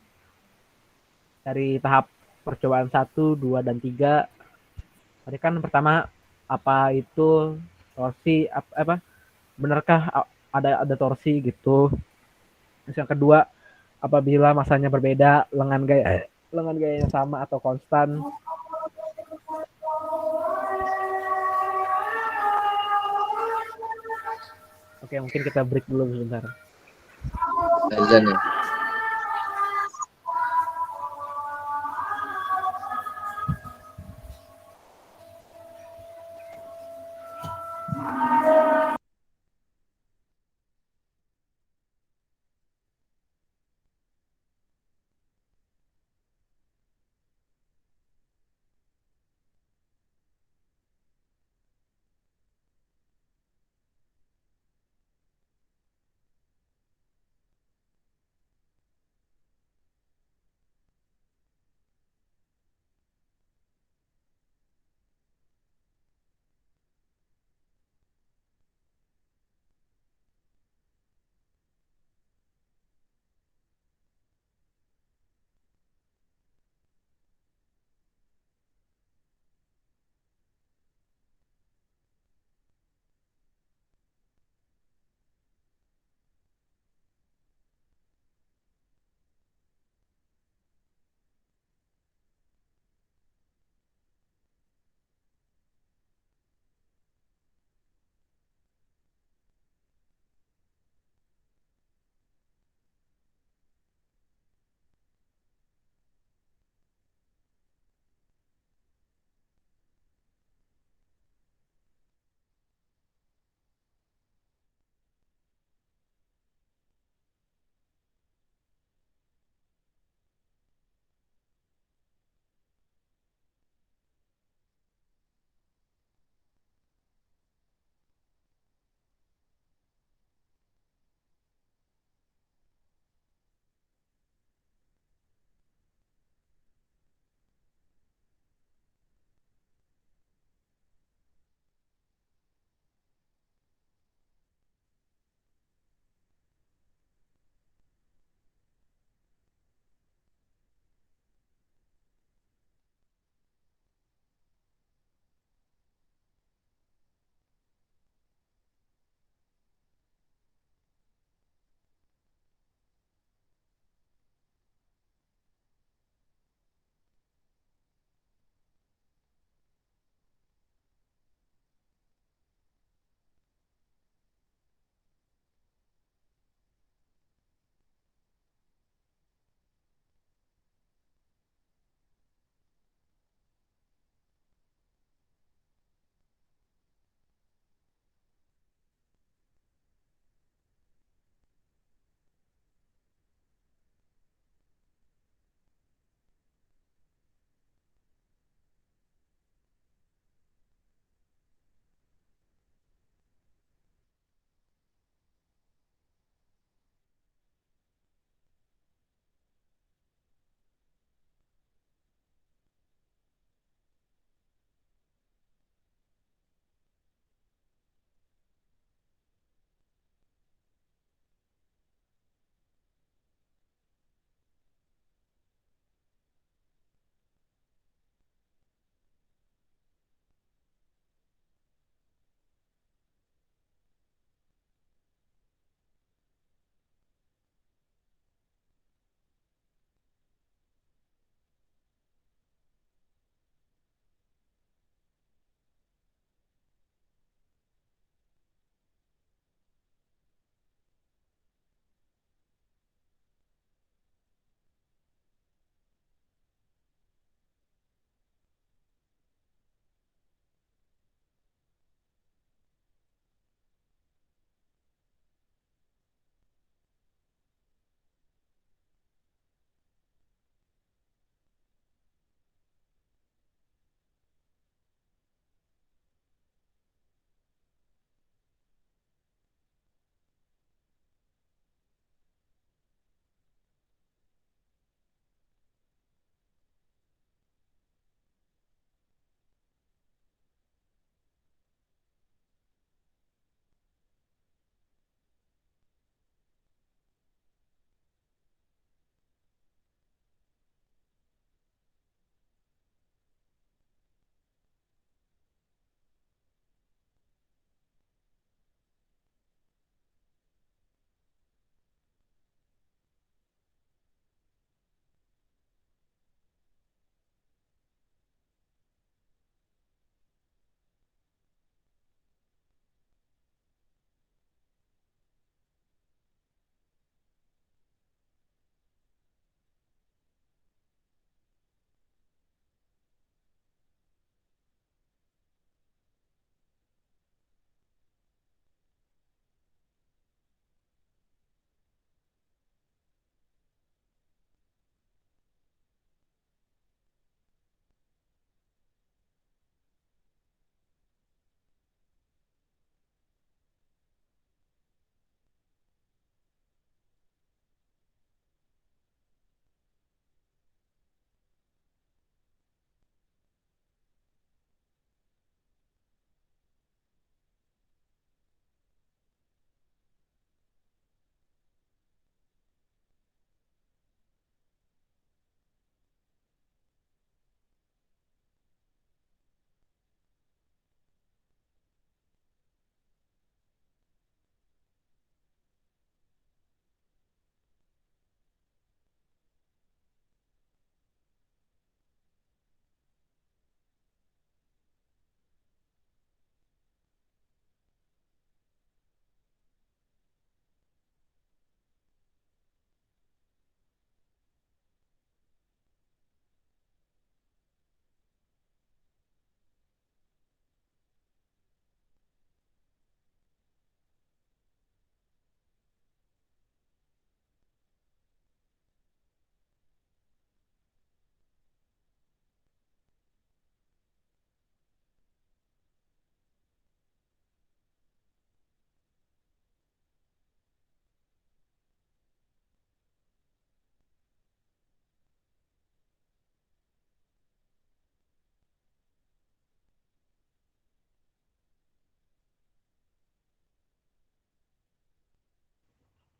dari tahap percobaan 1, 2, dan 3. Tadi kan pertama, apa itu torsi, apa benarkah ada torsi gitu. Terus yang kedua, apabila masanya berbeda, lengan gayanya sama atau konstan. Oke, mungkin kita break dulu sebentar. Azan ya.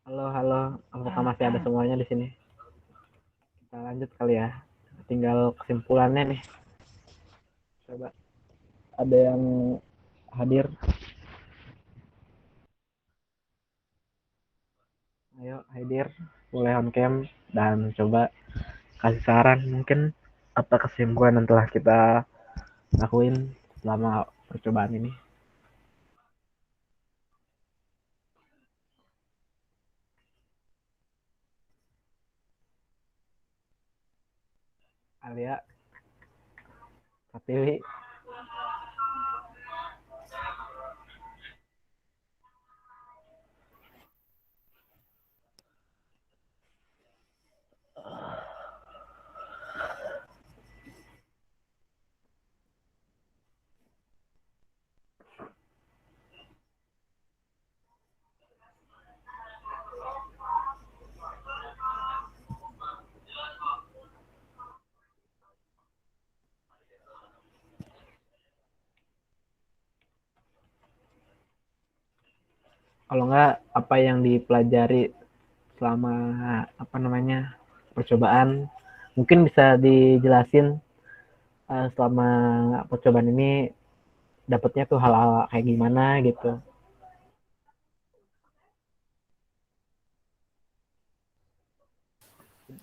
Halo, apakah masih ada semuanya di sini? Kita lanjut kali ya. Tinggal kesimpulannya nih. Coba ada yang hadir? Ayo hadir, boleh on cam dan coba kasih saran mungkin apa kesimpulan yang telah kita lakuin selama percobaan ini. Alia, Pratiwi, kalau enggak apa yang dipelajari selama apa namanya percobaan mungkin bisa dijelasin selama percobaan ini dapatnya tuh hal-hal kayak gimana gitu.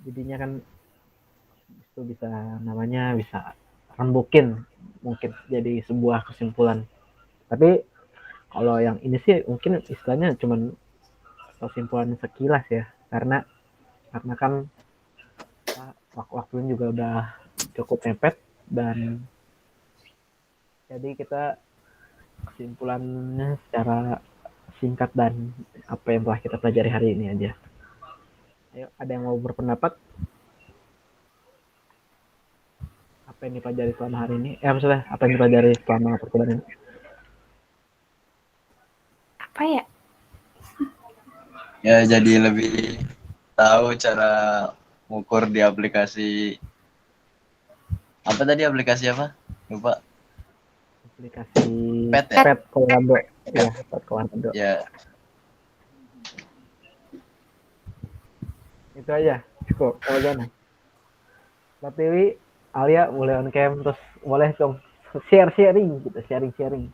Jadinya kan itu bisa namanya bisa rembukin mungkin jadi sebuah kesimpulan. Tapi kalau yang ini sih mungkin istilahnya cuman kesimpulan sekilas ya karena kan waktunya juga udah cukup mepet dan jadi kita kesimpulannya secara singkat dan apa yang telah kita pelajari hari ini aja. Ayo, ada yang mau berpendapat? Apa yang dipelajari selama hari ini? Maksudnya apa yang dipelajari selama percobaan ini? Apa ya? Ya jadi lebih tahu cara mengukur di aplikasi apa tadi, aplikasi apa? Lupa. Aplikasi Pet ya? Pet Colorado. Ya, Pet Colorado. Ya, Itu aja. Cukup. Kalau gimana? Mbak Tiwi, Alia boleh on cam terus boleh dong sharing gitu, sharing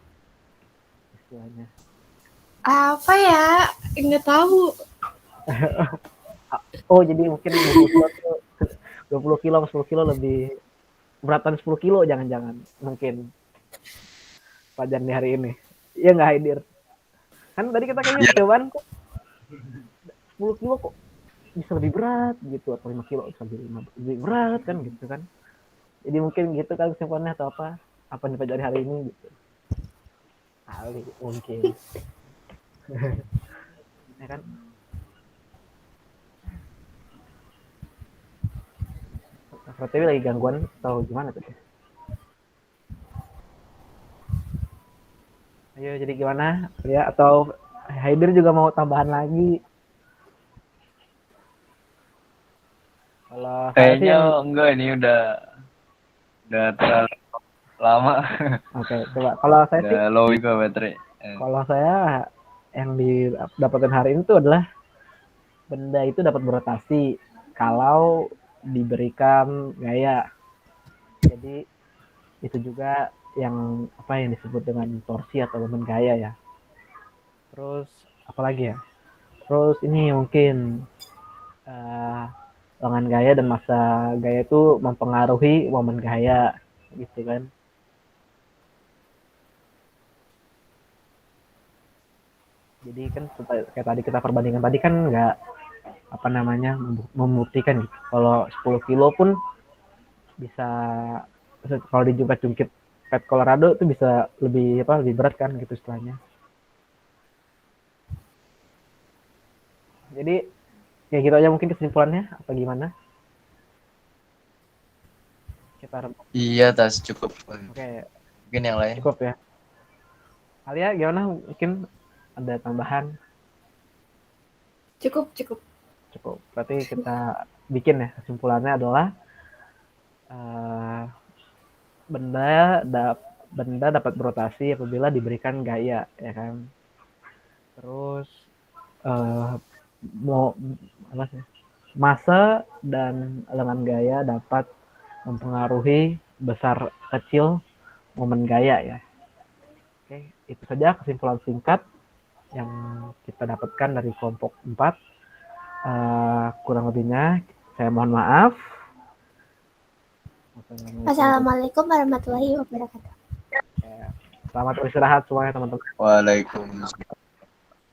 istilahnya. Apa ya? Nggak tahu. Oh, jadi mungkin 20 kilo 10 kilo lebih beratan 10 kilo jangan-jangan mungkin pelajaran di hari ini. Iya nggak Haidir? Kan tadi kita kayaknya percobaan kok 10 kilo kok bisa lebih berat gitu atau 5 kilo bisa lebih berat kan gitu kan. Jadi mungkin gitu kan kesimpulannya atau apa yang dipelajari hari ini gitu. Kali mungkin. Ya kan? Pratiwi lagi gangguan atau gimana tuh? Ayo jadi gimana ya atau Haidir juga mau tambahan lagi? Kalau saya sih kayaknya enggak, ini udah terlalu lama. Oke, coba kalau saya sih Udah low juga baterai. kalau saya yang didapatkan hari ini tuh adalah benda itu dapat berotasi kalau diberikan gaya. Jadi itu juga yang apa yang disebut dengan torsi atau momen gaya ya. Terus apalagi ya? Terus ini mungkin lengan gaya dan masa gaya itu mempengaruhi momen gaya gitu kan. Jadi kan kayak tadi kita perbandingan tadi kan nggak apa namanya membuktikan gitu. Kalau 10 kilo pun bisa kalau dijungkit Pet Colorado itu bisa lebih berat kan gitu istilahnya. Jadi ya gitu aja mungkin kesimpulannya apa gimana? Kita Iya, tas cukup. Oke, Mungkin yang lain. cukup ya. Alia gimana? Mungkin ada tambahan? Cukup. Cukup. Berarti kita bikin ya kesimpulannya adalah benda dapat berotasi apabila diberikan gaya ya kan. Terus mau apa sih? Masa dan lengan gaya dapat mempengaruhi besar kecil momen gaya ya. Oke, itu saja kesimpulan singkat yang kita dapatkan dari kelompok 4. Kurang lebihnya saya mohon maaf. Wassalamualaikum warahmatullahi wabarakatuh. Selamat beristirahat semuanya teman-teman. Waalaikumsalam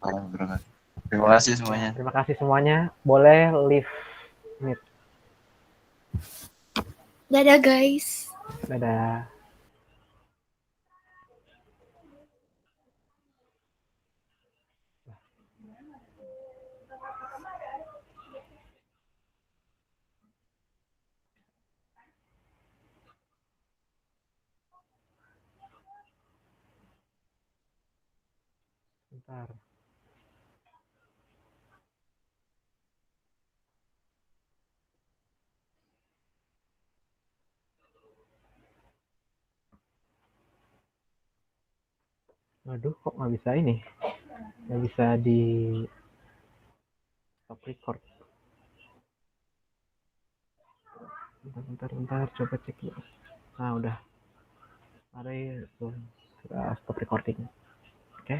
warahmatullahi wabarakatuh. Terima kasih semuanya. Terima kasih semuanya. Boleh leave meet. Dadah guys. Dadah. Bentar. Aduh, kok nggak bisa ini? Nggak bisa di stop record. Bentar, coba cek dulu. Nah, udah. Mari stop recording. Oke.